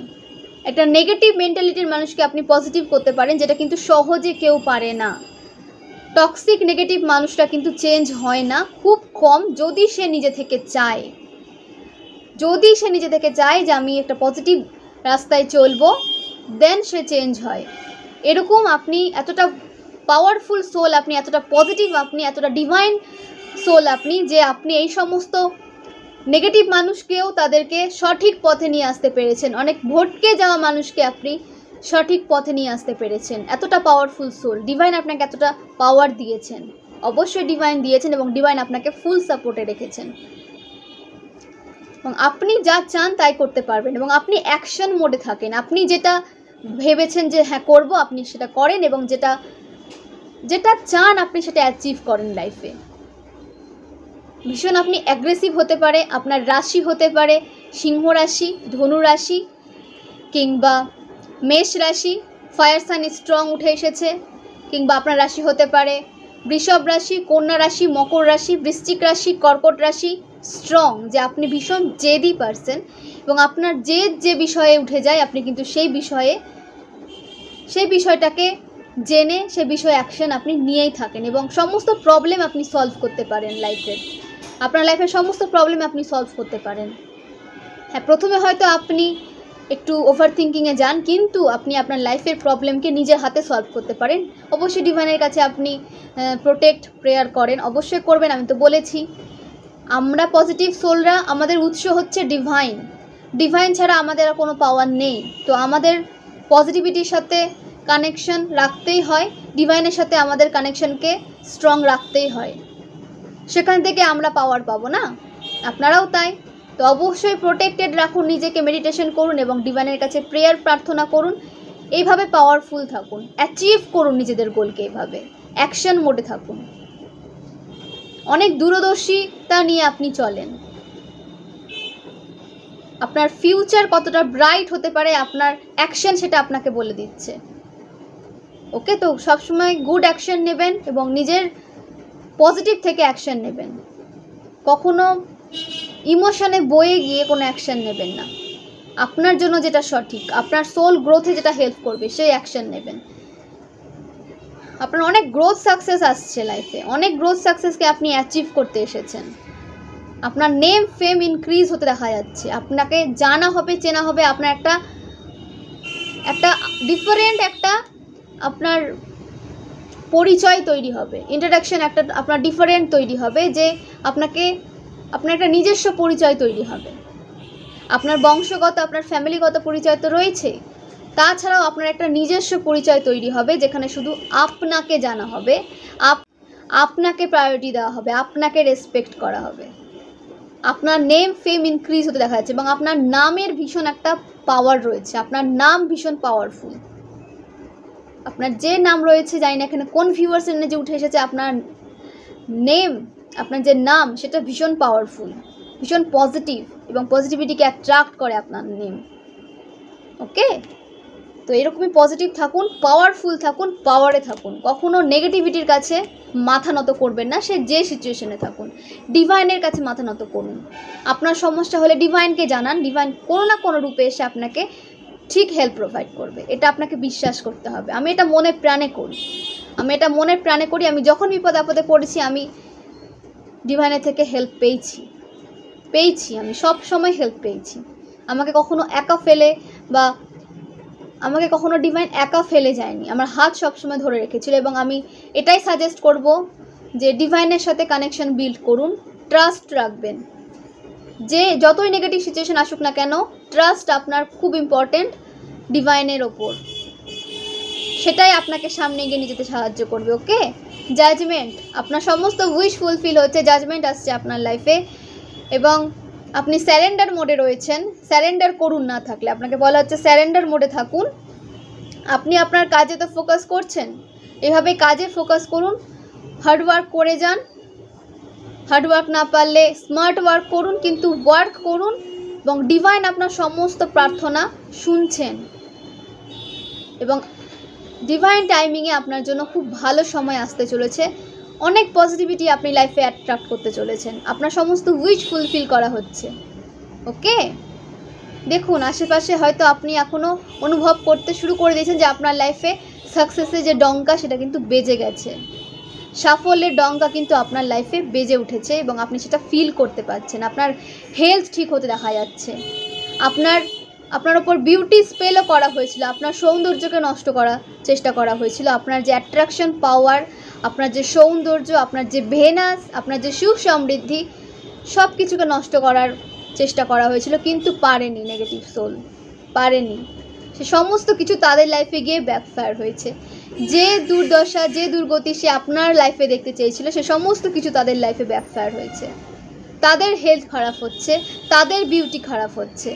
একটা নেগেটিভ মেন্টালিটির মানুষকে আপনি পজিটিভ করতে পারেন, যেটা কিন্তু সহজে কেউ পারে না। টক্সিক নেগেটিভ মানুষটা কিন্তু চেঞ্জ হয় না, খুব কম, যদি সে নিজে থেকে চায়। যদি সে নিজে থেকে চায় যে আমি একটা পজিটিভ রাস্তায় চলবো, দেন সে চেঞ্জ হয়। এরকম আপনি এতটা পাওয়ারফুল সোল, আপনি এতটা পজিটিভ, আপনি এতটা ডিভাইন সোল আপনি, যে আপনি এই সমস্ত নেগেটিভ মানুষকেও তাদেরকে সঠিক পথে নিয়ে আসতে পেরেছেন। অনেক ভটকে যাওয়া মানুষকে আপনি সঠিক পথে নিয়ে আসতে পেরেছেন। এতটা পাওয়ারফুল সোল, ডিভাইন আপনাকে এতটা পাওয়ার দিয়েছেন, অবশ্যই ডিভাইন দিয়েছেন এবং ডিভাইন আপনাকে ফুল সাপোর্টে রেখেছেন এবং আপনি যা চান তাই করতে পারবেন এবং আপনি অ্যাকশন মোডে থাকেন। আপনি যেটা ভেবেছেন যে হ্যাঁ করব, আপনি সেটা করেন এবং যেটা চান আপনি সেটা অ্যাচিভ করেন লাইফে। ভীষণ আপনি অ্যাগ্রেসিভ হতে পারে, আপনার রাশি হতে পারে সিংহ রাশি, ধনু রাশি কিংবা মেষ রাশি, ফায়ার সাইন স্ট্রং উঠে এসেছে, কিংবা আপনার রাশি হতে পারে বৃষভ রাশি, কন্যা রাশি, মকর রাশি, বৃশ্চিক রাশি, কর্কট রাশি, স্ট্রং, যে আপনি ভীষণ জেদি পারসন এবং আপনার যে বিষয়ে উঠে যায় আপনি কিন্তু সেই বিষয়টাকে জেনে সেই বিষয়ে অ্যাকশন আপনি নিয়েই থাকেন এবং সমস্ত প্রবলেম আপনি সলভ করতে পারেন লাইফের। আপনার লাইফের সমস্ত প্রবলেম আপনি সলভ করতে পারেন। হ্যাঁ, প্রথমে হয়তো আপনি একটু ওভার থিঙ্কিংয়ে যান, কিন্তু আপনি আপনার লাইফের প্রবলেমকে নিজের হাতে সলভ করতে পারেন। অবশ্যই ডিভাইনের কাছে আপনি প্রোটেক্ট প্রেয়ার করেন, অবশ্যই করবেন। আমি তো বলেছি আমরা পজিটিভ সোলরা, আমাদের উৎস হচ্ছে ডিভাইন ছাড়া আমাদের আর কোনো পাওয়ার নেই। তো আমাদের পজিটিভিটির সাথে কানেকশন রাখতেই হয়, ডিভাইনের সাথে আমাদের কানেকশনকে স্ট্রং রাখতেই হয়, সেখান থেকে আমরা পাওয়ার পাবো না? আপনারাও তাই। তো অবশ্যই প্রোটেক্টেড রাখুন নিজেকে, মেডিটেশন করুন এবং ডিভাইনের কাছে প্রেয়ার প্রার্থনা করুন। এইভাবে পাওয়ারফুল থাকুন, অ্যাচিভ করুন নিজেদের গোলকে, এইভাবে অ্যাকশন মোডে থাকুন। অনেক দূরদর্শিতা নিয়ে আপনি চলেন। আপনার ফিউচার কতটা ব্রাইট হতে পারে আপনার অ্যাকশন সেটা আপনাকে বলে দিচ্ছে। ওকে, তো সবসময় গুড অ্যাকশন নেবেন এবং নিজের পজিটিভ থেকে অ্যাকশন নেবেন। কখনো ইমোশনে বয়ে গিয়ে কোনো অ্যাকশন নেবেন না। আপনার জন্য যেটা সঠিক, আপনার সোল গ্রোথে যেটা হেল্প করবে সেই অ্যাকশন নেবেন। আপনার অনেক গ্রোথ সাকসেস আসছে লাইফে, অনেক গ্রোথ সাকসেসকে আপনি অ্যাচিভ করতে এসেছেন। আপনার নেম ফেম ইনক্রিজ হতে দেখা যাচ্ছে, আপনাকে জানা হবে, চেনা হবে, আপনার একটা ডিফারেন্ট একটা আপনার পরিচয় তৈরি হবে, ইন্ট্রোডাকশন একটা আপনার ডিফারেন্ট তৈরি হবে, যে আপনার একটা নিজস্ব পরিচয় তৈরি হবে। আপনার বংশগত, আপনার ফ্যামিলিগত পরিচয় তো রয়েছে, তাছাড়াও আপনার একটা নিজস্ব পরিচয় তৈরি হবে, যেখানে শুধু আপনাকে জানা হবে, আপনাকে প্রায়োরিটি দেওয়া হবে, আপনাকে রেসপেক্ট করা হবে। আপনার নেম ফেম ইনক্রিজ হতে দেখা যাচ্ছে এবং আপনার নামের ভীষণ একটা পাওয়ার রয়েছে। আপনার নাম ভীষণ পাওয়ারফুল। আপনার যে নাম রয়েছে, জানি না এখানে কোন ভিউয়ার্স এনে যে উঠে এসেছে, আপনার নেম, আপনার যে নাম সেটা ভীষণ পাওয়ারফুল, ভীষণ পজিটিভ এবং পজিটিভিটিকে অ্যাট্রাক্ট করে আপনার নেম। ওকে, তো এরকমই পজিটিভ থাকুন, পাওয়ারফুল থাকুন, পাওয়ারে থাকুন। কখনো নেগেটিভিটির কাছে মাথা নত করবেন না, সে যে সিচুয়েশনে থাকুন। ডিভাইনের কাছে মাথা নত করুন। আপনার সমস্যা হলে ডিভাইনকে জানান, ডিভাইন কোনো না কোনো রূপে এসে আপনাকে ঠিক হেল্প প্রোভাইড করবে। এটা আপনাকে বিশ্বাস করতে হবে। আমি এটা মনে প্রাণে করি। আমি যখন বিপদ আপদে পড়েছি, আমি ডিভাইনের থেকে হেল্প পেয়েছি। আমি সব সময় হেল্প পেয়েছি। আমাকে কখনো ডিভাইন একা ফেলে যায়নি, আমার হাত সবসময় ধরে রেখেছিল। এবং আমি এটাই সাজেস্ট করব যে ডিভাইনের সাথে কানেকশন বিল্ড করুন, ট্রাস্ট রাখবেন। যে যতই নেগেটিভ সিচুয়েশন আসুক না কেন, ট্রাস্ট আপনার খুব ইম্পর্টেন্ট ডিভাইনের ওপর। সেটাই আপনাকে সামনে এগিয়ে নিয়ে যেতে সাহায্য করবে। ওকে, জাজমেন্ট, আপনার সমস্ত উইশ ফুলফিল হচ্ছে, জাজমেন্ট আসছে আপনার লাইফে এবং আপনি স্যারেন্ডার মোডে রয়েছেন। স্যারেন্ডার করুন, না থাকলে আপনাকে বলা হচ্ছে স্যারেন্ডার মোডে থাকুন। আপনি আপনার কাজে তো ফোকাস করছেন, এভাবে কাজে ফোকাস করুন, হার্ডওয়ার্ক করে যান। হার্ডওয়ার্ক না পারলে স্মার্ট ওয়ার্ক করুন, কিন্তু ওয়ার্ক করুন এবং ডিভাইন আপনার সমস্ত প্রার্থনা শুনছেন এবং ডিভাইন টাইমিংয়ে আপনার জন্য খুব ভালো সময় আসতে চলেছে। অনেক পজিটিভিটি আপনি লাইফে অ্যাট্রাক্ট করতে চলেছেন, আপনার সমস্ত উইশ ফুলফিল করা হচ্ছে। ওকে, দেখুন আশেপাশে হয়তো আপনি এখনও অনুভব করতে শুরু করে দিয়েছেন যে আপনার লাইফে সাকসেসের যে ডঙ্কা সেটা কিন্তু বেজে গেছে, সাফল্যের ডঙ্কা কিন্তু আপনার লাইফে বেজে উঠেছে এবং আপনি সেটা ফিল করতে পারছেন। আপনার হেলথ ঠিক হতে দেখা যাচ্ছে, আপনার ওপর বিউটি স্পেলও করা হয়েছিল, আপনার সৌন্দর্যকে নষ্ট করার চেষ্টা করা হয়েছিল। আপনার যে অ্যাট্রাকশন পাওয়ার, আপনার যে সৌন্দর্য, আপনার যে ভেনাস, আপনার যে সুখ সমৃদ্ধি, সব কিছুকে নষ্ট করার চেষ্টা করা হয়েছিল, কিন্তু পারেনি। নেগেটিভ সোল পারেনি। সে সমস্ত কিছু তাদের লাইফে গিয়ে ব্যাকফায়ার হয়েছে। যে দুর্দশা, যে দুর্গতি সে আপনার লাইফে দেখতে চেয়েছিল, সে সমস্ত কিছু তাদের লাইফে ব্যাকফায়ার হয়েছে। তাদের হেলথ খারাপ হচ্ছে, তাদের বিউটি খারাপ হচ্ছে,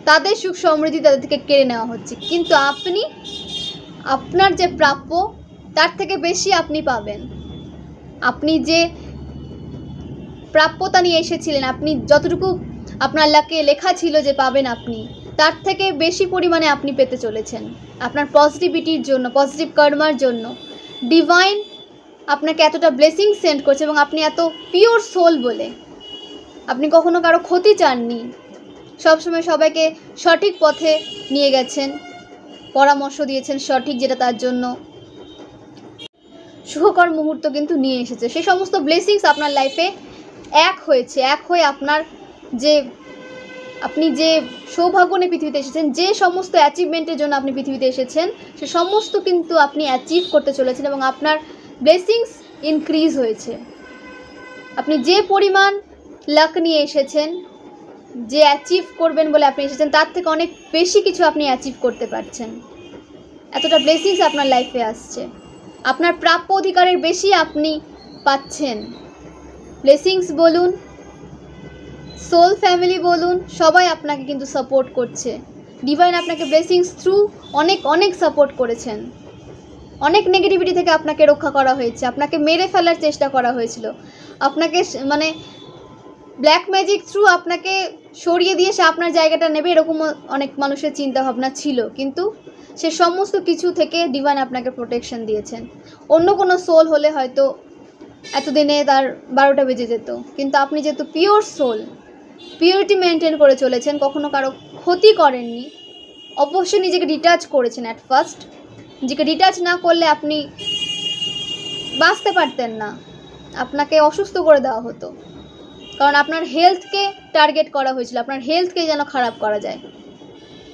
তাদের সুখ সমৃদ্ধি তাদের থেকে কেড়ে নেওয়া হচ্ছে। কিন্তু আপনি আপনার যে প্রাপ্য তার থেকে বেশি আপনি পাবেন। আপনি যে প্রাপ্যতা নিয়ে এসেছিলেন, আপনি যতটুকু আপনার লেখা ছিল যে পাবেন, আপনি তার থেকে বেশি পরিমাণে আপনি পেতে চলেছেন। আপনার পজিটিভিটির জন্য, পজিটিভ কর্মার জন্য ডিভাইন আপনাকে এতটা ব্লেসিং সেন্ড করছে এবং আপনি এত পিওর সোল বলে আপনি কখনো কারো ক্ষতি চাননি। সবসময় সবাইকে সঠিক পথে নিয়ে গেছেন, পরামর্শ দিয়েছেন সঠিক, যেটা তার জন্য সুখকর মুহূর্ত কিন্তু নিয়ে এসেছে। সেই সমস্ত ব্লেসিংস আপনার লাইফে এক হয়ে আপনি যে সৌভাগ্য নিয়ে পৃথিবীতে এসেছেন, যে সমস্ত অ্যাচিভমেন্টের জন্য আপনি পৃথিবীতে এসেছেন, সে সমস্ত কিন্তু আপনি অ্যাচিভ করতে চলেছেন এবং আপনার ব্লেসিংস ইনক্রিজ হয়েছে। আপনি যে পরিমাণ লাক নিয়ে এসেছেন, যে অ্যাচিভ করবেন বলে আপনি এসেছেন, তার থেকে অনেক বেশি কিছু আপনি অ্যাচিভ করতে পারছেন। এতটা ব্লেসিংস আপনার লাইফে আসছে, আপনার প্রাপ্য অধিকারের বেশি আপনি পাচ্ছেন। ব্লেসিংস বলুন, সোল ফ্যামিলি বলুন, সবাই আপনাকে কিন্তু সাপোর্ট করছে। ডিভাইন আপনাকে ব্লেসিংস থ্রু অনেক সাপোর্ট করেছেন। অনেক নেগেটিভিটি থেকে আপনাকে রক্ষা করা হয়েছে, আপনাকে মেরে ফেলার চেষ্টা করা হয়েছিল, আপনাকে মানে ব্ল্যাক ম্যাজিক থ্রু আপনাকে সরিয়ে দিয়ে সে আপনার জায়গাটা নেবে, এরকম অনেক মানুষের চিন্তা ভাবনা ছিল। কিন্তু সে সমস্ত কিছু থেকে ডিভাইন আপনাকে প্রোটেকশন দিয়েছেন। অন্য কোনো সোল হলে হয়তো এতদিনে তার 12টা বেজে যেত, কিন্তু আপনি যেহেতু পিওর সোল, পিওরিটি মেনটেন করে চলেছেন, কখনো কারো ক্ষতি করেননি, অবশ্যই নিজেকে ডিটাচ করেছেন। অ্যাট ফার্স্ট নিজেকে ডিটাচ না করলে আপনি বাঁচতে পারতেন না, আপনাকে অসুস্থ করে দেওয়া হতো, কারণ আপনার হেলথকে টার্গেট করা হয়েছিল, আপনার হেলথকে যেন খারাপ করা যায়।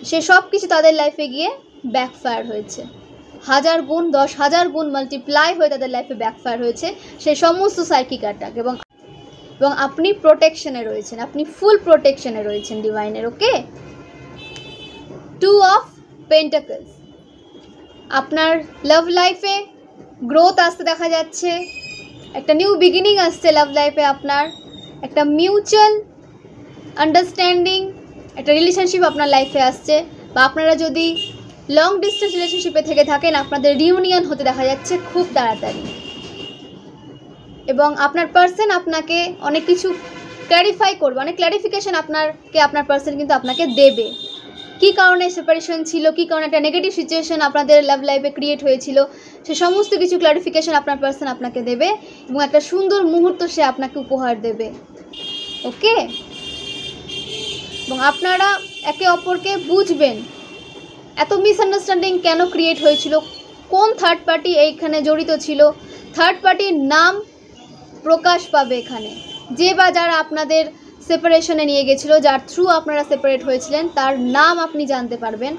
সে সব কিছু তাদের লাইফে গিয়ে ব্যাকফায়ার হয়েছে, 1000 গুণ 10,000 গুণ মাল্টিপ্লাই হয়ে তাদের লাইফে ব্যাকফায়ার হয়েছে সেই সমস্ত সাইকিক অ্যাটাক। এবং আপনি প্রোটেকশনে রয়েছেন, আপনি ফুল প্রোটেকশনে রয়েছেন ডিভাইনের। ওকে, 2 অফ পেন্টাকলস, আপনার লাভ লাইফে গ্রোথ আসতে দেখা যাচ্ছে, একটা নিউ বিগিনিং আসছে লাভ লাইফে, আপনার একটা মিউচুয়াল আন্ডারস্ট্যান্ডিং একটা রিলেশনশিপ আপনার লাইফে আসছে, বা আপনারা যদি লং ডিস্টেন্স রিলেশনশিপে থেকে থাকেন আপনাদের রিউনিয়ন হতে দেখা যাচ্ছে খুব তাড়াতাড়ি। এবং আপনার পার্সন আপনাকে অনেক কিছু ক্ল্যারিফাই করবে, অনেক ক্ল্যারিফিকেশন আপনার পার্সন কিন্তু আপনাকে দেবে। কী কারণে সেপারেশন ছিল, কী কারণে একটা নেগেটিভ সিচুয়েশন আপনাদের লাভ লাইফে ক্রিয়েট হয়েছিল, সে সমস্ত কিছু ক্ল্যারিফিকেশন আপনার পার্সন আপনাকে দেবে এবং একটা সুন্দর মুহূর্ত সে আপনাকে উপহার দেবে। ওকে, এবং আপনারা একে অপরকে বুঝবেন। এত মিসআন্ডারস্ট্যান্ডিং কেন ক্রিয়েট হয়েছিল, কোন থার্ড পার্টি এইখানে জড়িত ছিল, থার্ড পার্টির নাম প্রকাশ পাবে এখানে। যে বা যারা আপনাদের সেপারেশনে নিয়ে গেছিলো, যার থ্রু আপনারা সেপারেট হয়েছিলেন, তার নাম আপনি জানতে পারবেন,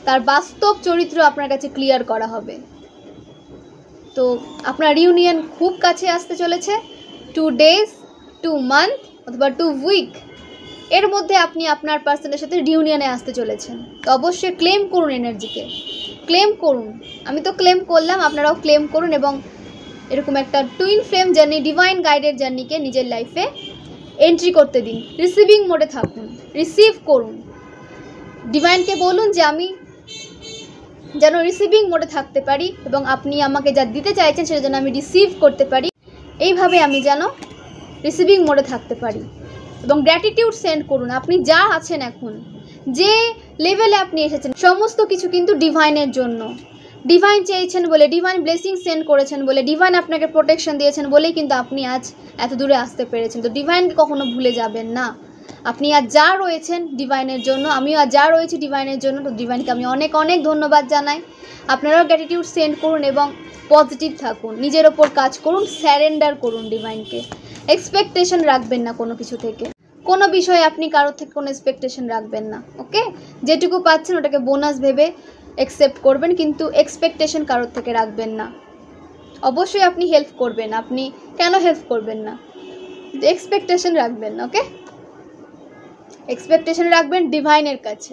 তার বাস্তব চরিত্র আপনার কাছে ক্লিয়ার করা হবে। তো আপনার রিউনিয়ন খুব কাছে আসতে চলেছে, 2 ডেজ, 2 মান্থ অথবা 2 উইক এর মধ্যে আপনি আপনার পার্সনের সাথে রিউনিয়নে আসতে চলেছেন। তো অবশ্যই ক্লেম করুন, এনার্জিকে ক্লেম করুন। আমি তো ক্লেম করলাম, আপনারাও ক্লেম করুন এবং এরকম একটা twin flame journey, divine guided জার্নিকে নিজের লাইফে এন্ট্রি করতে দিন। রিসিভিং মোডে থাকুন, রিসিভ করুন। ডিভাইনকে বলুন যে আমি যেন রিসিভিং মোডে থাকতে পারি এবং আপনি আমাকে যা দিতে চাইছেন সেটা যেন আমি রিসিভ করতে পারি, এইভাবে আমি যেন রিসিভিং মোডে থাকতে পারি। এবং গ্র্যাটিটিউড সেন্ড করুন। আপনি যা আছেন এখন, যে লেভেলে আপনি এসেছেন, সমস্ত কিছু কিন্তু ডিভাইনের জন্য। ডিভাইন চেয়েছেন বলে, ডিভাইন ব্লেসিং সেন্ড করেছেন বলে, ডিভাইন আপনাকে প্রোটেকশন দিয়েছেন বলেই কিন্তু আপনি আজ এত দূরে আসতে পেরেছেন। তো ডিভাইনকে কখনো ভুলে যাবেন না। আপনি আজ যা রয়েছেন ডিভাইনের জন্য, আমিও আজ যা রয়েছি ডিভাইনের জন্য। তো ডিভাইনকে আমি অনেক অনেক ধন্যবাদ জানাই। আপনারাও গ্র্যাটিটিউড সেন্ড করুন এবং পজিটিভ থাকুন, নিজের ওপর কাজ করুন, স্যারেন্ডার করুন ডিভাইনকে। এক্সপেকটেশন রাখবেন না কোনো কিছু থেকে, কোনো বিষয়ে আপনি কারোর থেকে কোনো এক্সপেকটেশন রাখবেন না। ওকে, যেটুকু পাচ্ছেন ওটাকে বোনাস ভেবে অ্যাকসেপ্ট করবেন, কিন্তু এক্সপেকটেশন কারোর থেকে রাখবেন না। অবশ্যই আপনি হেল্প করবেন, আপনি কেন হেল্প করবেন না, এক্সপেকটেশন রাখবেন না। ওকে, এক্সপেকটেশন রাখবেন ডিভাইনের কাছে,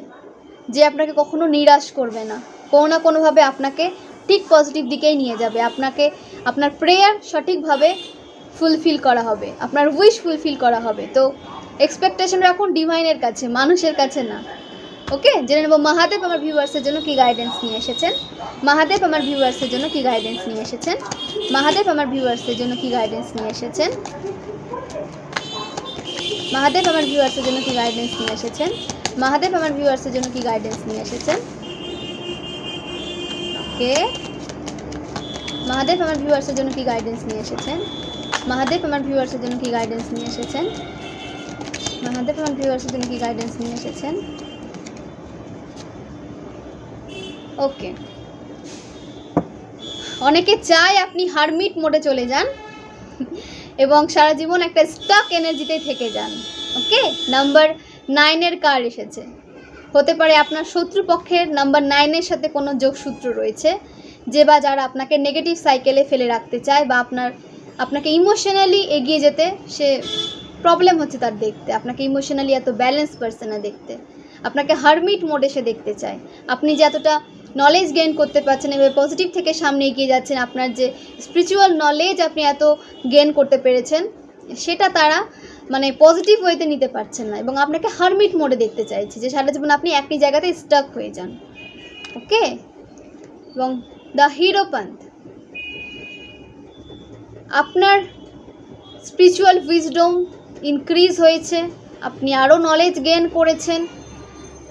যে আপনাকে কখনো নিরাশ করবে না, কোনো না কোনোভাবে আপনাকে ঠিক পজিটিভ দিকেই নিয়ে যাবে। আপনাকে আপনার প্রেয়ার সঠিকভাবে ফুলফিল করা হবে, আপনার উইশ ফুলফিল করা হবে। তো এক্সপেকটেশন রাখুন ডিভাইনের কাছে, মানুষের কাছে না। ওকে, জেনে নেব মহাদেব আমার ভিউয়ার্সের জন্য কি গাইডেন্স নিয়ে এসেছেন। মহাদেব আমার ভিউয়ার্সের জন্য কি গাইডেন্স নিয়ে এসেছেন। মহাদেব আমার ভিউয়ার্সের জন্য কি গাইডেন্স নিয়ে এসেছেন। মহাদেব আমার ভিউয়ার্সের জন্য কি গাইডেন্স নিয়ে এসেছেন। মহাদেব আমার ভিউয়ার্সের জন্য কি গাইডেন্স নিয়ে এসেছেন। ওকে, মহাদেব আমার ভিউয়ার্সের জন্য কি গাইডেন্স নিয়ে এসেছেন। মহাদেব আমার ভিউয়ার্সের জন্য কি গাইডেন্স নিয়ে এসেছেন। মহাদেব আমার ভিউয়ার্সের জন্য কি গাইডেন্স নিয়ে এসেছেন। ওকে, অনেকে চায় আপনি হারমিট মোডে চলে যান এবং সারা জীবন একটা স্টাক এনার্জিতে থেকে যান। ওকে, নাম্বার 9 কার্ড এসেছে। হতে পারে আপনার শত্রুপক্ষের নাম্বার 9 সাথে কোনো যোগসূত্র রয়েছে, যে বা যারা আপনাকে নেগেটিভ সাইকেলে ফেলে রাখতে চায়, বা আপনাকে ইমোশনালি এগিয়ে যেতে সে প্রবলেম হচ্ছে তার দেখতে, আপনাকে ইমোশনালি এত ব্যালেন্স পারসন না দেখতে, আপনাকে হারমিট মোডে সে দেখতে চায়। আপনি যে এতটা নলেজ গেইন করতে পারছেন, এভাবে পজিটিভ থেকে সামনে এগিয়ে যাচ্ছেন, আপনার যে স্পিরিচুয়াল নলেজ আপনি এত গেইন করতে পেরেছেন, সেটা তারা মানে পজিটিভ ওয়েতে নিতে পারছেন না এবং আপনাকে হারমিট মোডে দেখতে চাইছে, যে সারা জীবন আপনি একই জায়গাতে স্টাক হয়ে যান। ওকে, এবং দ্য হিরোপান্থ। আপনার স্পিরিচুয়াল উইজডম ইনক্রিজ হয়েছে, আপনি আরও নলেজ গেইন করেছেন,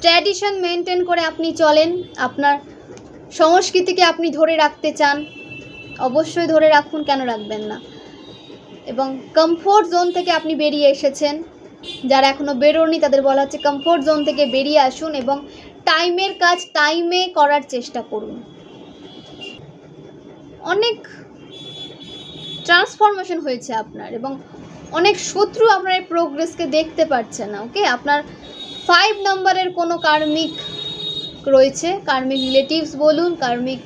ট্র্যাডিশন মেনটেন করে আপনি চলেন, আপনার সংস্কৃতিকে আপনি ধরে রাখতে চান, অবশ্যই ধরে রাখুন, কেন রাখবেন না। এবং কমফোর্ট জোন থেকে আপনি বেরিয়ে এসেছেন, যারা এখনও বেরোননি তাদের বলা হচ্ছে কমফোর্ট জোন থেকে বেরিয়ে আসুন এবং টাইমের কাজ টাইমে করার চেষ্টা করুন। অনেক ট্রান্সফরমেশন হয়েছে আপনার এবং অনেক শত্রু আপনার এই প্রোগ্রেসকে দেখতে পাচ্ছে না। ওকে, আপনার 5 নম্বরের কোনো কার্মিক রয়েছে, কার্মিক রিলেটিভস বলুন, কার্মিক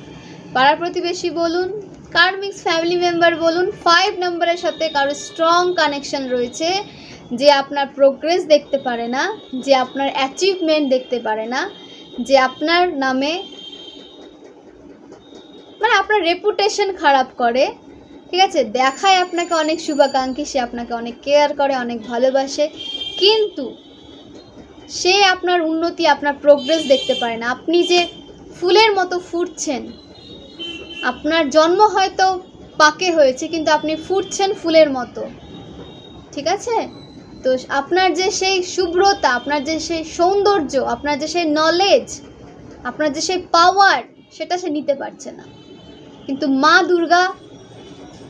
পাড়া প্রতিবেশী বলুন, কার্মিক ফ্যামিলি মেম্বার বলুন, 5 নম্বরের সাথে কারো স্ট্রং কানেকশন রয়েছে, যে আপনার প্রোগ্রেস দেখতে পারে না, যে আপনার অ্যাচিভমেন্ট দেখতে পারে না, যে আপনার নামে মানে আপনার রেপুটেশন খারাপ করে, ঠিক আছে, দেখায় আপনাকে অনেক শুভাকাঙ্ক্ষী, সে আপনাকে অনেক কেয়ার করে, অনেক ভালোবাসে, কিন্তু সে আপনার উন্নতি, আপনার প্রোগ্রেস দেখতে পারে না। আপনি যে ফুলের মতো ফুটছেন, আপনার জন্ম হয়তো পাকে হয়েছে কিন্তু আপনি ফুটছেন ফুলের মতো, ঠিক আছে। তো আপনার যে সেই শুভ্রতা, আপনার যে সেই সৌন্দর্য, আপনার যে সেই নলেজ, আপনার যে সেই পাওয়ার, সেটা সে নিতে পারছে না। কিন্তু মা দুর্গা,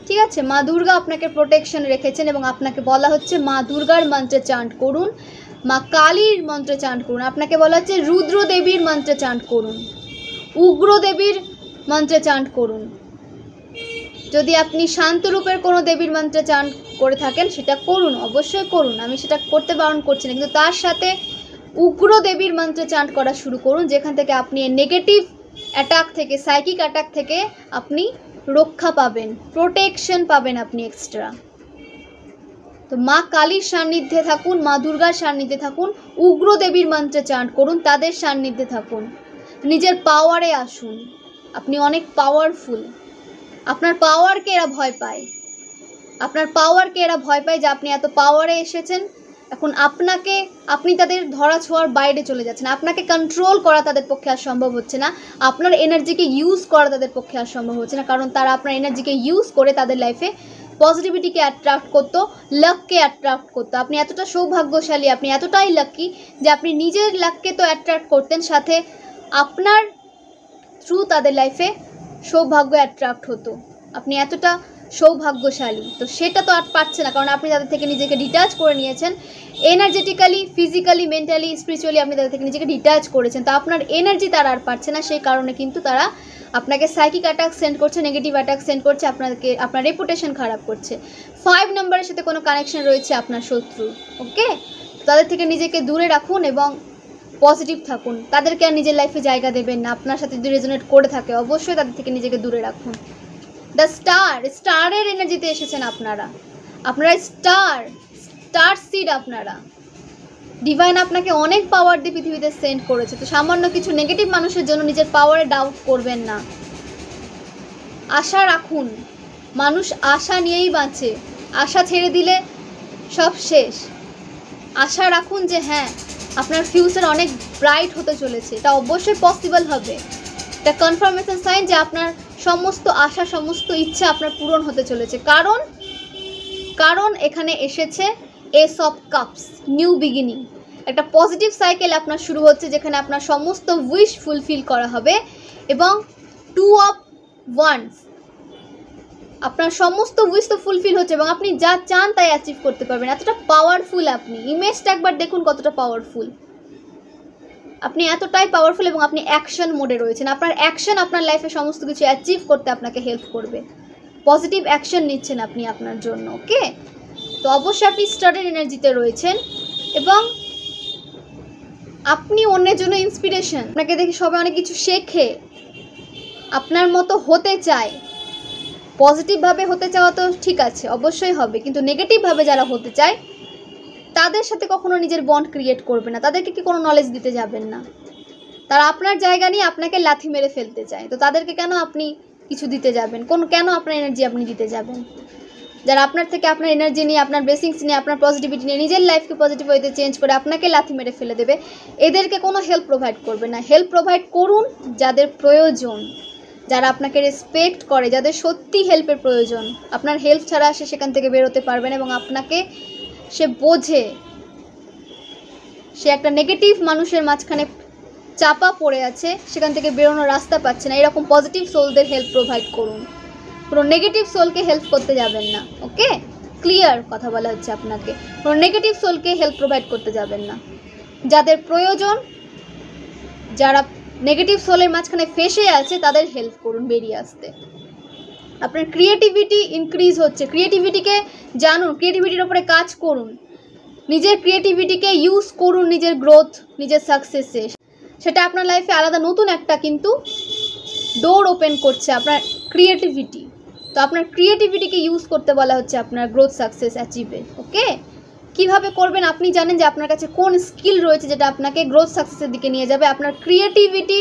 ঠিক আছে, মা দুর্গা আপনাকে প্রোটেকশন রেখেছেন এবং আপনাকে বলা হচ্ছে মা দুর্গার মন্ত্রে চান্ট করুন, মা কালীর মন্ত্রে চান্ট করুন, আপনাকে বলা হচ্ছে রুদ্র দেবীর মন্ত্রে চান্ট করুন, উগ্র দেবীর মন্ত্রে চান্ট করুন। যদি আপনি শান্তরূপের কোনো দেবীর মন্ত্রে চান্ট করে থাকেন সেটা করুন, অবশ্যই করুন, আমি সেটা করতে বারণ করছি না, কিন্তু তার সাথে উগ্র দেবীর মন্ত্রে চান্ট করা শুরু করুন, যেখান থেকে আপনি নেগেটিভ অ্যাটাক থেকে, সাইকিক অ্যাটাক থেকে আপনি রক্ষা পাবেন, প্রোটেকশন পাবেন আপনি এক্সট্রা। তো মা কালীর সান্নিধ্যে থাকুন, মা দুর্গার সান্নিধ্যে থাকুন, উগ্র দেবীর মন্ত্রে চান্ট করুন, তাদের সান্নিধ্যে থাকুন, নিজের পাওয়ারে আসুন। আপনি অনেক পাওয়ারফুল, আপনার পাওয়ারকে এরা ভয় পায়, আপনার পাওয়ারকে এরা ভয় পায় যে আপনি এত পাওয়ারে এসেছেন, এখন আপনি তাদের ধরা ছোঁয়ার বাইরে চলে যাচ্ছেন, আপনাকে কন্ট্রোল করা তাদের পক্ষে আর সম্ভব হচ্ছে না, আপনার এনার্জিকে ইউজ করা তাদের পক্ষে আর সম্ভব হচ্ছে না, কারণ তারা আপনার এনার্জিকে ইউজ করে তাদের লাইফে পজিটিভিটিকে অ্যাট্রাক্ট করতো, লাককে অ্যাট্রাক্ট করতো। আপনি এতটা সৌভাগ্যশালী, আপনি এতটাই লাকি যে আপনি নিজের লাককে তো অ্যাট্রাক্ট করতেন, সাথে আপনার থ্রু তাদের লাইফে সৌভাগ্য অ্যাট্রাক্ট হতো। আপনি এতটা সৌভাগ্যশালী, তো সেটা তো আর পাচ্ছে না, কারণ আপনি তাদের থেকে নিজেকে ডিটাচ করে নিয়েছেন, এনার্জেটিক্যালি, ফিজিক্যালি, মেন্টালি, স্পিরিচুয়ালি আপনি তাদের থেকে নিজেকে ডিটাচ করেছেন। তো আপনার এনার্জি তারা আর পাচ্ছে না, সেই কারণে কিন্তু তারা আপনাকে সাইকিক অ্যাটাক সেন্ড করছে, নেগেটিভ অ্যাটাক সেন্ড করছে, আপনার রেপুটেশন খারাপ করছে। 5 নম্বরের সাথে কোনো কানেকশন রয়েছে আপনার শত্রু। ওকে, তাদের থেকে নিজেকে দূরে রাখুন এবং পজিটিভ থাকুন, তাদেরকে আর নিজের লাইফে জায়গা দেবেন না। আপনার সাথে যদি রেজোনেট করে থাকে অবশ্যই তাদের থেকে নিজেকে দূরে রাখুন। দ্য স্টারের এনার্জিতে এসেছেন আপনারা স্টার সিড, আপনারা ডিভাইন আপনাকে অনেক পাওয়ার দিয়ে পৃথিবীতে সেন্ড করেছে। তো সামান্য কিছু নেগেটিভ মানুষের জন্য নিজের পাওয়ারে ডাউট করবেন না, আশা রাখুন। মানুষ আশা নিয়েই বাঁচে, আশা ছেড়ে দিলে সব শেষ। আশা রাখুন যে হ্যাঁ, আপনার ফিউচার অনেক ব্রাইট হতে চলেছে, এটা অবশ্যই পসিবল হবে। এটা কনফার্মেশন সাইন যে আপনার সমস্ত আশা, সমস্ত ইচ্ছা আপনার পূরণ হতে চলেছে, কারণ এখানে এসেছে S of cups, new beginning, একটা পজিটিভ সাইকেল আপনার শুরু হচ্ছে, যেখানে আপনার সমস্ত উইশ ফুলফিল করা হবে। এবং 2 অফ ওয়ান্ডস, আপনার সমস্ত উইশ তো ফুলফিল হচ্ছে এবং আপনি যা চান তাই অ্যাচিভ করতে পারবেন। এতটা পাওয়ারফুল আপনি, ইমেজটা একবার দেখুন কতটা পাওয়ারফুল, আপনি এতটাই পাওয়ারফুল এবং আপনি অ্যাকশন মোডে রয়েছেন। আপনার অ্যাকশন আপনার লাইফে সমস্ত কিছু অ্যাচিভ করতে আপনাকে হেল্প করবে, পজিটিভ অ্যাকশন নিচ্ছেন আপনি আপনার জন্য। ওকে, তো অবশ্যই আপনি স্টারের এনার্জিতে রয়েছেন এবং আপনি অন্যের জন্য ইন্সপিরেশন। আপনাকে দেখে সবাই অনেক কিছু শেখে, আপনার মতো হতে চায়। পজিটিভভাবে হতে চাওয়া তো ঠিক আছে, অবশ্যই হবে, কিন্তু নেগেটিভভাবে যারা হতে চায় তাদের সাথে কখনো নিজের বন্ড ক্রিয়েট করবে না, তাদেরকে কি কোনো নলেজ দিতে যাবেন না। তারা আপনার জায়গা নিয়ে আপনাকে লাথি মেরে ফেলতে চায়, তো তাদেরকে কেন আপনি কিছু দিতে যাবেন, কেন আপনার এনার্জি আপনি দিতে যাবেন? যারা আপনার থেকে আপনার এনার্জি নিয়ে, আপনার ব্লেসিংস নিয়ে, আপনার পজিটিভিটি নিয়ে নিজের লাইফকে পজিটিভ ওয়েতে চেঞ্জ করে আপনাকে লাথি মেরে ফেলে দেবে, এদেরকে কোনো হেল্প প্রোভাইড করবে না। হেল্প প্রোভাইড করুন যাদের প্রয়োজন, যারা আপনাকে রেসপেক্ট করে, যাদের সত্যি হেল্পের প্রয়োজন, আপনার হেল্প ছাড়া সে সেখান থেকে বেরোতে পারবে না এবং আপনাকে সে বোঝে, সে একটা নেগেটিভ মানুষের মাঝখানে চাপা পড়ে আছে, সেখান থেকে বেরোনোর রাস্তা পাচ্ছে না। এরকম পজিটিভ সোলদের হেল্প প্রোভাইড করুন, কোনো নেগেটিভ সোলকে হেল্প করতে যাবেন না। ওকে, ক্লিয়ার কথা বলা হচ্ছে আপনাকে, কোনো নেগেটিভ সোলকে হেল্প প্রোভাইড করতে যাবেন না। যাদের প্রয়োজন, যারা নেগেটিভ সোলের মাঝখানে ফেসে আছে, তাদের হেল্প করুন বেরিয়ে আসতে। আপনার ক্রিয়েটিভিটি ইনক্রিজ হচ্ছে, ক্রিয়েটিভিটিকে জানুন, ক্রিয়েটিভিটির ওপরে কাজ করুন, নিজের ক্রিয়েটিভিটিকে ইউজ করুন নিজের গ্রোথ, নিজের সাকসেসে। সেটা আপনার লাইফে আলাদা নতুন একটা কিন্তু ডোর ওপেন করছে আপনার ক্রিয়েটিভিটি। তো আপনার ক্রিয়েটিভিটিকে ইউজ করতে বলা হচ্ছে আপনার গ্রোথ সাকসেস অ্যাচিভে। ওকে, কিভাবে করবেন আপনি জানেন যে আপনার কাছে কোন স্কিল রয়েছে যেটা আপনাকে গ্রোথ সাকসেসের দিকে নিয়ে যাবে। আপনার ক্রিয়েটিভিটি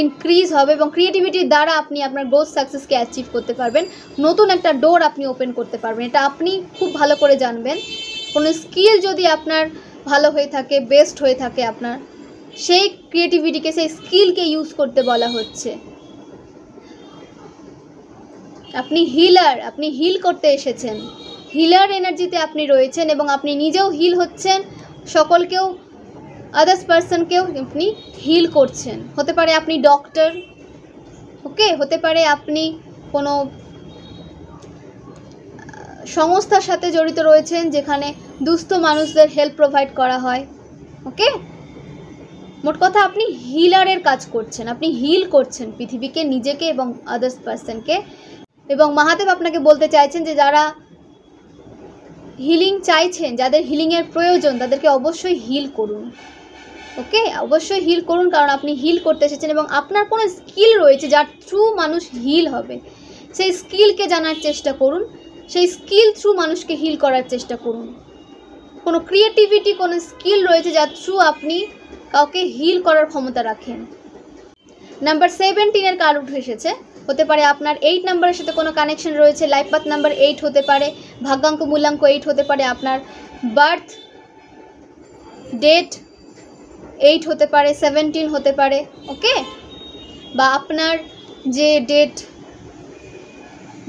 ইনক্রিজ হবে এবং ক্রিয়েটিভিটির দ্বারা আপনি আপনার গ্রোথ সাকসেসকে অ্যাচিভ করতে পারবেন, নতুন একটা ডোর আপনি ওপেন করতে পারবেন। এটা আপনি খুব ভালো করে জানবেন। কোনো স্কিল যদি আপনার ভালো হয়ে থাকে, বেস্ট হয়ে থাকে আপনার, সেই ক্রিয়েটিভিটিকে, সেই স্কিলকে ইউজ করতে বলা হচ্ছে। আপনি হিলার, আপনি হিল করতে এসেছেন, হিলার এনার্জিতে আপনি রয়েছেন এবং আপনি নিজেও হিল হচ্ছেন, সকলকেও, আদার্স পার্সনকেও আপনি হিল করছেন। হতে পারে আপনি ডক্টর, ওকে, হতে পারে আপনি কোনো সংস্থার সাথে জড়িত রয়েছেন যেখানে দুস্থ মানুষদের হেল্প প্রোভাইড করা হয়। ওকে, মোট কথা আপনি হিলারের কাজ করছেন, আপনি হিল করছেন পৃথিবীকে, নিজেকে এবং আদার্স পার্সনকে। এবং মহাদেব আপনাকে বলতে চাইছেন যে যারা হিলিং চাইছেন, যাদের হিলিংয়ের প্রয়োজন, তাদেরকে অবশ্যই হিল করুন। ওকে, অবশ্যই হিল করুন, কারণ আপনি হিল করতে এসেছেন এবং আপনার কোনো স্কিল রয়েছে যার থ্রু মানুষ হিল হবে। সেই স্কিলকে জানার চেষ্টা করুন, সেই স্কিল থ্রু মানুষকে হিল করার চেষ্টা করুন। কোনো ক্রিয়েটিভিটি, কোনো স্কিল রয়েছে যার থ্রু আপনি কাউকে হিল করার ক্ষমতা রাখেন। নাম্বার 17 কার্ড উঠে এসেছে। হতে পারে আপনার 8 নাম্বারের সাথে কোনো কানেকশন রয়েছে, লাইফ পাথ নাম্বার 8 হতে পারে, ভাগ্যাঙ্ক মূল্যাঙ্ক 8 হতে পারে, আপনার বার্থ ডেট 8 হতে পারে, 17 হতে পারে। ওকে, বা আপনার যে ডেট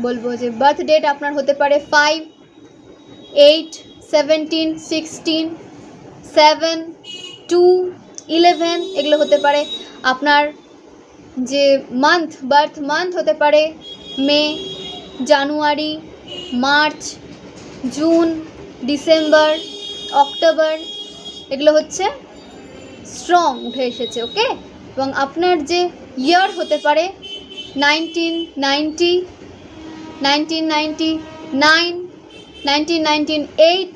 বলবো, যে বার্থ ডেট আপনার হতে পারে 5, 8, 17, 16, 7, 2, 11, এগুলো হতে পারে। আপনার যে মান্থ, বার্থ মান্থ হতে পারে মে, জানুয়ারি, মার্চ, জুন, ডিসেম্বর, অক্টোবর, এগুলো হচ্ছে স্ট্রং উঠে এসেছে। ওকে, এবং আপনার যে ইয়ার হতে পারে 1990, 1999, 1998,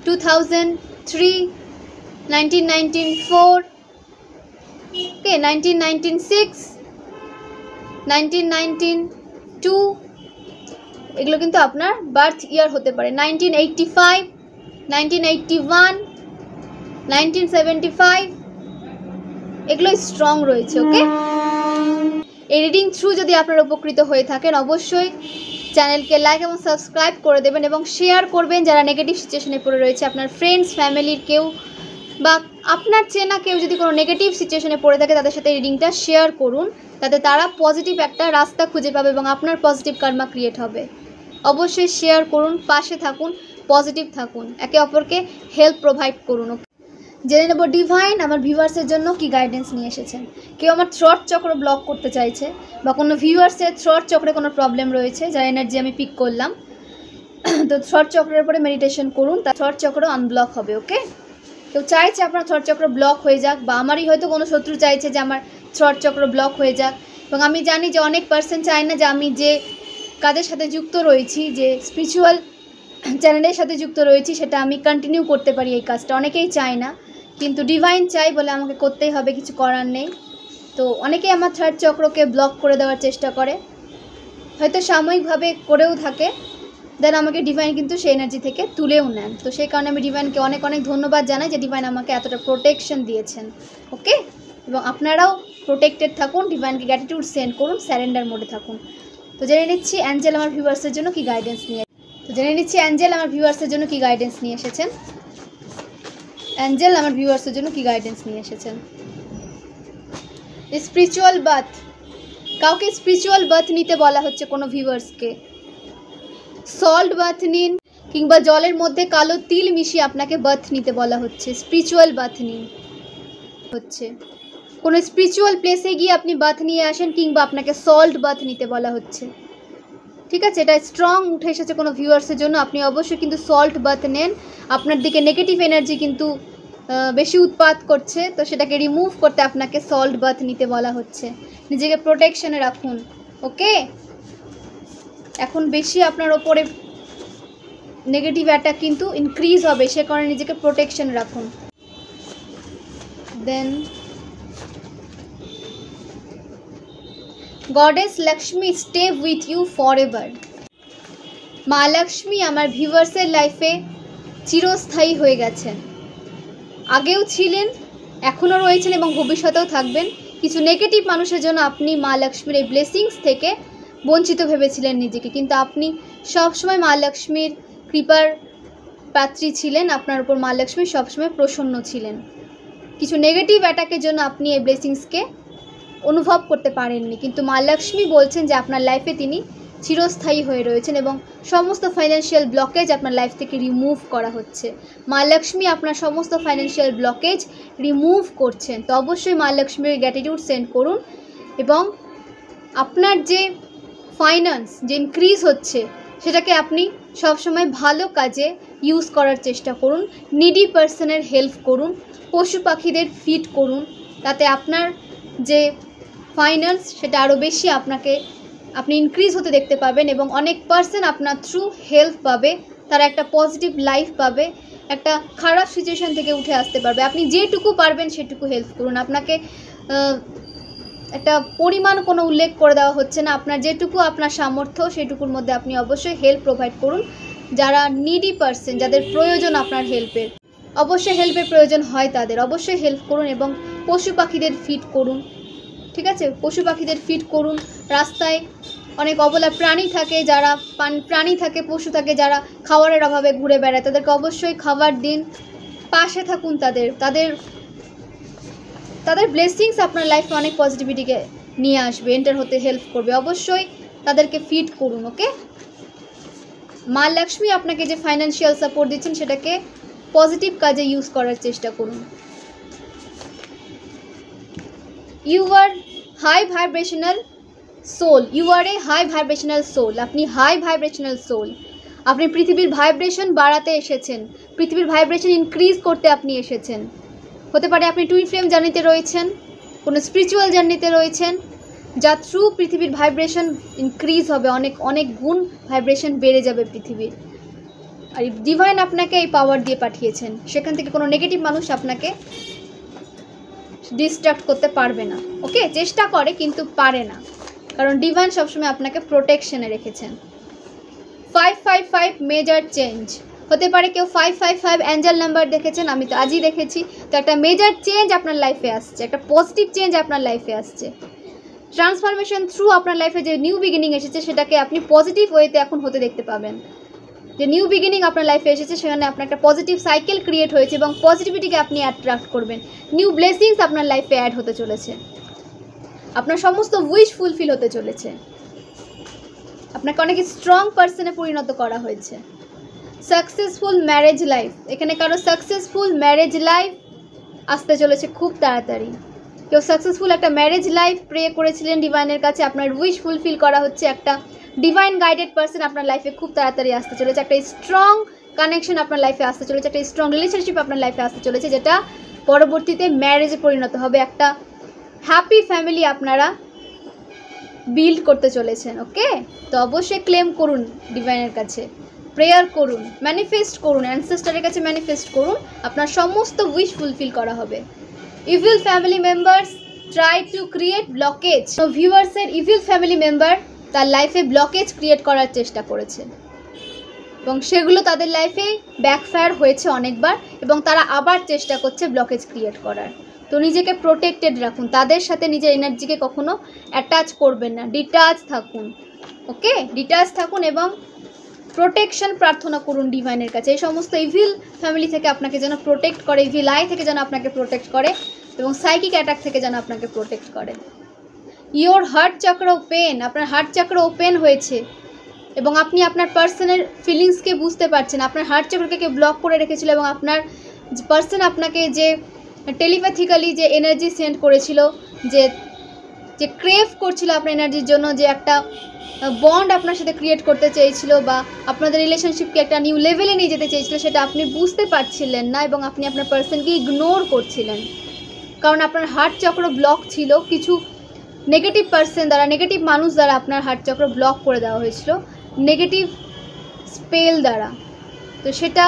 2003, 1994, ওকে, 1996, 1992, এগুলো কিন্তু আপনার বার্থ ইয়ার হতে পারে। 1985, 1981, 1975, এগুলো স্ট্রং রয়েছে। ওকে, এই রিডিং থ্রু যদি আপনারা উপকৃত হয়ে থাকেন, অবশ্যই চ্যানেলকে লাইক এবং সাবস্ক্রাইব করে দেবেন এবং শেয়ার করবেন যারা নেগেটিভ সিচুয়েশনে পড়ে রয়েছে। আপনার ফ্রেন্ডস, ফ্যামিলির কেউ বা আপনার চেনা কেউ যদি কোনো নেগেটিভ সিচুয়েশনে পড়ে থাকে, তাদের সাথে রিডিংটা শেয়ার করুন, যাতে তারা পজিটিভ একটা রাস্তা খুঁজে পাবে এবং আপনার পজিটিভ কার্মা ক্রিয়েট হবে। অবশ্যই শেয়ার করুন, পাশে থাকুন, পজিটিভ থাকুন, একে অপরকে হেল্প প্রোভাইড করুন। জেনে নেব ডিভাইন আমার ভিউয়ার্সের জন্য কি গাইডেন্স নিয়ে এসেছেন। কেউ আমার থ্রট চক্র ব্লক করতে চাইছে বা কোনো ভিউয়ার্সের থ্রট চক্রে কোনো প্রবলেম রয়েছে, যার এনার্জি আমি পিক করলাম, তো থ্রট চক্রের উপরে মেডিটেশন করুন, তার থ্রট চক্র আনব্লক হবে। ওকে, কেউ চাইছে আপনার থ্রট চক্র ব্লক হয়ে যাক, বা আমারই হয়তো কোনো শত্রু চাইছে যে আমার থ্রট চক্র ব্লক হয়ে যাক। এবং আমি জানি যে অনেক পার্সন চায় না যে আমি যে কাজের সাথে যুক্ত রয়েছি, যে স্পিরিচুয়াল চ্যানেলের সাথে যুক্ত রয়েছি, সেটা আমি কন্টিনিউ করতে পারি। এই কাজটা অনেকেই চায় না, কিন্তু ডিভাইন চাই বলে আমাকে করতেই হবে, কিছু করার নেই। তো অনেকেই আমার থ্রট চক্রকে ব্লক করে দেওয়ার চেষ্টা করে, হয়তো সাময়িকভাবে করেও থাকে, দেন আমাকে ডিভাইন কিন্তু সেই এনার্জি থেকে তুলেও নেন। তো সেই কারণে আমি ডিভাইনকে অনেক অনেক ধন্যবাদ জানাই যে ডিভাইন আমাকে এতটা প্রোটেকশন দিয়েছেন। ওকে, এবং আপনারাও প্রোটেক্টেড থাকুন, ডিভাইনকে গ্র্যাটিটিউড সেন্ড করুন, স্যারেন্ডার মোডে থাকুন। তো জেনে নিচ্ছি অ্যাঞ্জেল আমার ভিউয়ার্সের জন্য কি গাইডেন্স নিয়ে এসেছেন। অ্যাঞ্জেল আমার ভিউয়ার্সের জন্য কি গাইডেন্স নিয়ে এসেছেন। স্পিরিচুয়াল বার্থ কাউকে স্পিরিচুয়াল বাথ নিতে বলা হচ্ছে কোনো ভিউয়ার্সকে। সল্ট বাথ নিন, কিংবা জলের মধ্যে কালো তিল মিশিয়ে আপনাকে বাথ নিতে বলা হচ্ছে, স্পিরিচুয়াল বাথ নিন হচ্ছে। কোনো স্পিরিচুয়াল প্লেসে গিয়ে আপনি বাথ নিয়ে আসেন, কিংবা আপনাকে সল্ট বাথ নিতে বলা হচ্ছে। ঠিক আছে, এটা স্ট্রং উঠে এসেছে কোনো ভিউয়ার্সের জন্য। আপনি অবশ্যই কিন্তু সল্ট বাথ নেন। আপনার দিকে নেগেটিভ এনার্জি কিন্তু বেশি উৎপাত করছে, তো সেটাকে রিমুভ করতে আপনাকে সল্ট বাথ নিতে বলা হচ্ছে। নিজেকে প্রোটেকশনে রাখুন। ওকে, এখন বেশি আপনার ওপরে নেগেটিভ অ্যাটাক কিন্তু ইনক্রিজ হবে, সে কারণে নিজেকে প্রোটেকশন রাখুন। Then goddess Lakshmi stay with you forever. মা লক্ষ্মী আমার ভিউয়ার্সের লাইফে চিরস্থায়ী হয়ে গেছেন। আগেও ছিলেন, এখনও রয়েছেন এবং ভবিষ্যতেও থাকবেন। কিছু নেগেটিভ মানুষের জন্য আপনি মা লক্ষ্মীর এই ব্লেসিংস থেকে বঞ্চিত ভেবেছিলেন নিজেকে, কিন্তু আপনি সবসময় মা লক্ষ্মীর কৃপার পাত্রী ছিলেন। আপনার উপর মা লক্ষ্মী সবসময় প্রসন্ন ছিলেন। কিছু নেগেটিভ অ্যাটাকের জন্য আপনি এই ব্লেসিংসকে অনুভব করতে পারেননি, কিন্তু মা লক্ষ্মী বলছেন যে আপনার লাইফে তিনি চিরস্থায়ী হয়ে রয়েছেন এবং সমস্ত ফাইন্যান্সিয়াল ব্লকেজ আপনার লাইফ থেকে রিমুভ করা হচ্ছে। মা লক্ষ্মী আপনার সমস্ত ফাইন্যান্সিয়াল ব্লকেজ রিমুভ করছেন। তো অবশ্যই মা লক্ষ্মীর গ্র্যাটিটিউড সেন্ড করুন এবং আপনার যে ফাইন্যান্স যে ইনক্রিজ হচ্ছে সেটাকে আপনি সবসময় ভালো কাজে ইউজ করার চেষ্টা করুন। নিডি পার্সনের হেল্প করুন, পশু পাখিদের ফিড করুন, তাতে আপনার যে ফাইন্যান্স সেটা আরও বেশি আপনি ইনক্রিজ হতে দেখতে পাবেন এবং অনেক পার্সন আপনার থ্রু হেল্প পাবে। তারা একটা পজিটিভ লাইফ পাবে, একটা খারাপ সিচুয়েশান থেকে উঠে আসতে পারবে। আপনি যেটুকু পারবেন সেটুকু হেল্প করুন। আপনাকে একটা পরিমাণ কোনো উল্লেখ করে দেওয়া হচ্ছে না, আপনার যেটুকু আপনার সামর্থ্য সেটুকুর মধ্যে আপনি অবশ্যই হেল্প প্রোভাইড করুন। যারা নিডি পার্সন, যাদের প্রয়োজন আপনার হেল্পের, অবশ্যই হেল্পের প্রয়োজন হয় তাদের অবশ্যই হেল্প করুন এবং পশু পাখিদের ফিড করুন। ঠিক আছে, পশু পাখিদের ফিড করুন। রাস্তায় অনেক অবলা প্রাণী থাকে, যারা পশু থাকে যারা খাবারের অভাবে ঘুরে বেড়ায়, তাদেরকে অবশ্যই খাবার দিন, পাশে থাকুন তাদের ব্লেসিংস আপনার লাইফে অনেক পজিটিভিটিকে নিয়ে আসবে, এন্টার হতে হেল্প করবে। অবশ্যই তাদেরকে ফিড করুন। ওকে, মা লক্ষ্মী আপনাকে যে ফাইন্যান্সিয়াল সাপোর্ট দিচ্ছেন সেটাকে পজিটিভ কাজে ইউজ করার চেষ্টা করুন। You are high vibrational soul, you are a high vibrational soul. আপনি হাই ভাইব্রেশনাল সোল। আপনি পৃথিবীর ভাইব্রেশন বাড়াতে এসেছেন, পৃথিবীর ভাইব্রেশন ইনক্রিজ করতে আপনি এসেছেন। হতে পারে আপনি টুইন ফ্লেম জার্নিতে রয়েছেন, কোনো স্পিরিচুয়াল জার্নিতে রয়েছেন, যা থ্রু পৃথিবীর ভাইব্রেশন ইনক্রিজ হবে, অনেক অনেক গুণ ভাইব্রেশন বেড়ে যাবে পৃথিবীর। আর ডিভাইন আপনাকে এই পাওয়ার দিয়ে পাঠিয়েছেন, সেখান থেকে কোনো নেগেটিভ মানুষ আপনাকে ডিস্ট্রাক্ট করতে পারবে না। ওকে, চেষ্টা করে কিন্তু পারে না, কারণ ডিভাইন সবসময় আপনাকে প্রোটেকশনে রেখেছেন। 555 মেজর চেঞ্জ। হতে পারে কেউ 555 অ্যাঞ্জেল নাম্বার দেখেছেন, আমি তো আজই দেখেছি। তো একটা মেজর চেঞ্জ আপনার লাইফে আসছে, একটা পজিটিভ চেঞ্জ আপনার লাইফে আসছে। ট্রান্সফরমেশন থ্রু আপনার লাইফে যে নিউ বিগিনিং এসেছে সেটাকে আপনি পজিটিভ ওয়েতে এখন হতে দেখতে পাবেন। যে নিউ বিগিনিং আপনার লাইফে এসেছে সেখানে আপনার একটা পজিটিভ সাইকেল ক্রিয়েট হয়েছে এবং পজিটিভিটিকে আপনি অ্যাট্রাক্ট করবেন। নিউ ব্লেসিংস আপনার লাইফে অ্যাড হতে চলেছে, আপনার সমস্ত উইশ ফুলফিল হতে চলেছে, আপনাকে অনেক স্ট্রং পার্সনে পরিণত করা হয়েছে। সাকসেসফুল ম্যারেজ লাইফ, এখানে কারো সাকসেসফুল ম্যারেজ লাইফ আসতে চলেছে খুব তাড়াতাড়ি। কেউ সাকসেসফুল একটা ম্যারেজ লাইফ প্রে করেছিলেন ডিভাইনের কাছে, আপনার উইশ ফুলফিল করা হচ্ছে। একটা ডিভাইন গাইডেড পার্সন আপনার লাইফে খুব তাড়াতাড়ি আসতে চলেছে, একটা স্ট্রং কানেকশন আপনার লাইফে আসতে চলেছে, একটা স্ট্রং রিলেশনশিপ আপনার লাইফে আসতে চলেছে, যেটা পরবর্তীতে ম্যারেজে পরিণত হবে। একটা হ্যাপি ফ্যামিলি আপনারা বিল্ড করতে চলেছেন। ওকে, তো অবশ্যই ক্লেম করুন ডিভাইনের কাছে, প্রেয়ার করুন, ম্যানিফেস্ট করুন, অ্যানসেস্টারের কাছে ম্যানিফেস্ট করুন, আপনার সমস্ত উইশ ফুলফিল করা হবে। Evil family members try to create blockage. ভিউয়ার্সের ইভিল ফ্যামিলি মেম্বার তার লাইফে ব্লকেজ ক্রিয়েট করার চেষ্টা করেছে এবং সেগুলো তাদের লাইফে ব্যাকফায়ার হয়েছে অনেকবার এবং তারা আবার চেষ্টা করছে ব্লকেজ ক্রিয়েট করার। তো নিজেকে প্রোটেক্টেড রাখুন, তাদের সাথে নিজের এনার্জিকে কখনো অ্যাটাচ করবেন না, ডিটাচ থাকুন। ওকে, ডিটাচ থাকুন এবং প্রোটেকশন প্রার্থনা করুন ডিভাইনের কাছে। এই সমস্ত ইভিল ফ্যামিলি থেকে আপনাকে যেন প্রোটেক্ট করে, ইভিল আই থেকে যেন আপনাকে প্রোটেক্ট করে এবং সাইকিক অ্যাটাক থেকে যেন আপনাকে প্রোটেক্ট করে। ইয়োর হার্ট চাকরা ওপেন, আপনার হার্ট চাকরা ওপেন হয়েছে এবং আপনি আপনার পার্সনের ফিলিংসকে বুঝতে পারছেন। আপনার হার্ট চাকরাকে ব্লক করে রেখেছিল এবং আপনার পার্সন আপনাকে যে টেলিপ্যাথিক্যালি যে এনার্জি সেন্ড করেছিল, যে যে ক্রেভ করছিল আপনার এনার্জির জন্য, যে একটা বন্ড আপনার সাথে ক্রিয়েট করতে চেয়েছিল বা আপনাদের রিলেশনশিপকে একটা নিউ লেভেলে নিয়ে যেতে চেয়েছিল, সেটা আপনি বুঝতে পারছিলেন না এবং আপনি আপনার পার্সনকে ইগনোর করছিলেন। কারণ আপনার হার্ট চক্র ব্লক ছিল, কিছু নেগেটিভ পার্সন দ্বারা, নেগেটিভ মানুষ দ্বারা আপনার হার্ট চক্র ব্লক করে দেওয়া হয়েছিল, নেগেটিভ স্পেল দ্বারা। তো সেটা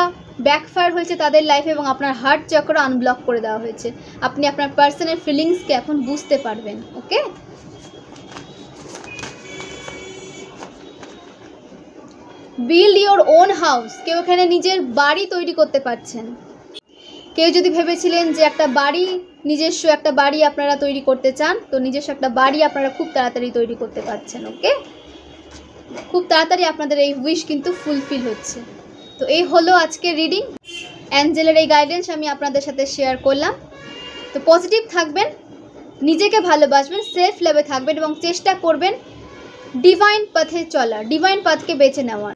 ব্যাকফায়ার হয়েছে তাদের লাইফে এবং আপনার হার্ট চক্র আনব্লক করে দেওয়া হয়েছে। আপনি আপনার পার্সনের ফিলিংসকে এখন বুঝতে পারবেন। ওকে, বিল্ড ইওর ওন হাউস। কেউ এখানে নিজের বাড়ি তৈরি করতে পারছেন। কেউ যদি ভেবেছিলেন যে একটা বাড়ি, নিজস্ব একটা বাড়ি আপনারা তৈরি করতে চান, তো নিজস্ব একটা বাড়ি আপনারা খুব তাড়াতাড়ি তৈরি করতে পারছেন। ওকে, খুব তাড়াতাড়ি আপনাদের এই উইশ কিন্তু ফুলফিল হচ্ছে। তো এই হলো আজকের রিডিং। অ্যাঞ্জেলের এই গাইডেন্স আমি আপনাদের সাথে শেয়ার করলাম। তো পজিটিভ থাকবেন, নিজেকে ভালোবাসবেন, সেলফ লাভে থাকবেন এবং চেষ্টা করবেন ডিভাইন পথে চলার, ডিভাইন পথকে বেছে নেওয়ার।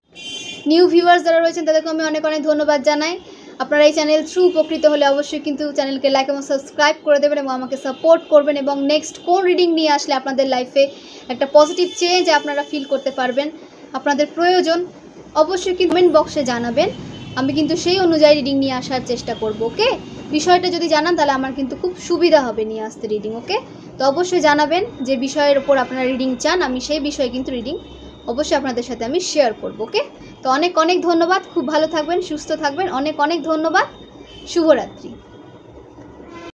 নিউ ভিউয়ার্স যারা রয়েছেন তাদেরকে আমি অনেক অনেক ধন্যবাদ জানাই। আপনারা এই চ্যানেল থ্রু উপকৃত হলে অবশ্যই কিন্তু চ্যানেলকে লাইক এবং সাবস্ক্রাইব করে দেবেন এবং আমাকে সাপোর্ট করবেন এবং নেক্সট কোন রিডিং নিয়ে আসলে আপনাদের লাইফে একটা পজিটিভ চেঞ্জ আপনারা ফিল করতে পারবেন, আপনাদের প্রয়োজন, অবশ্যই কিন্তু কমেন্ট বক্সে জানাবেন। আমি কিন্তু সেই অনুযায়ী রিডিং নিয়ে আসার চেষ্টা করব। ওকে, বিষয়টা যদি জানান তাহলে আমার কিন্তু খুব সুবিধা হবে নিয়ে আসতে রিডিং। ওকে, তো অবশ্যই জানাবেন যে বিষয়ের ওপর আপনারা রিডিং চান, আমি সেই বিষয়ে কিন্তু রিডিং অবশ্যই আপনাদের সাথে আমি শেয়ার করব। ওকে, তো অনেক অনেক ধন্যবাদ, খুব ভালো থাকবেন, সুস্থ থাকবেন, অনেক অনেক ধন্যবাদ, শুভরাত্রি।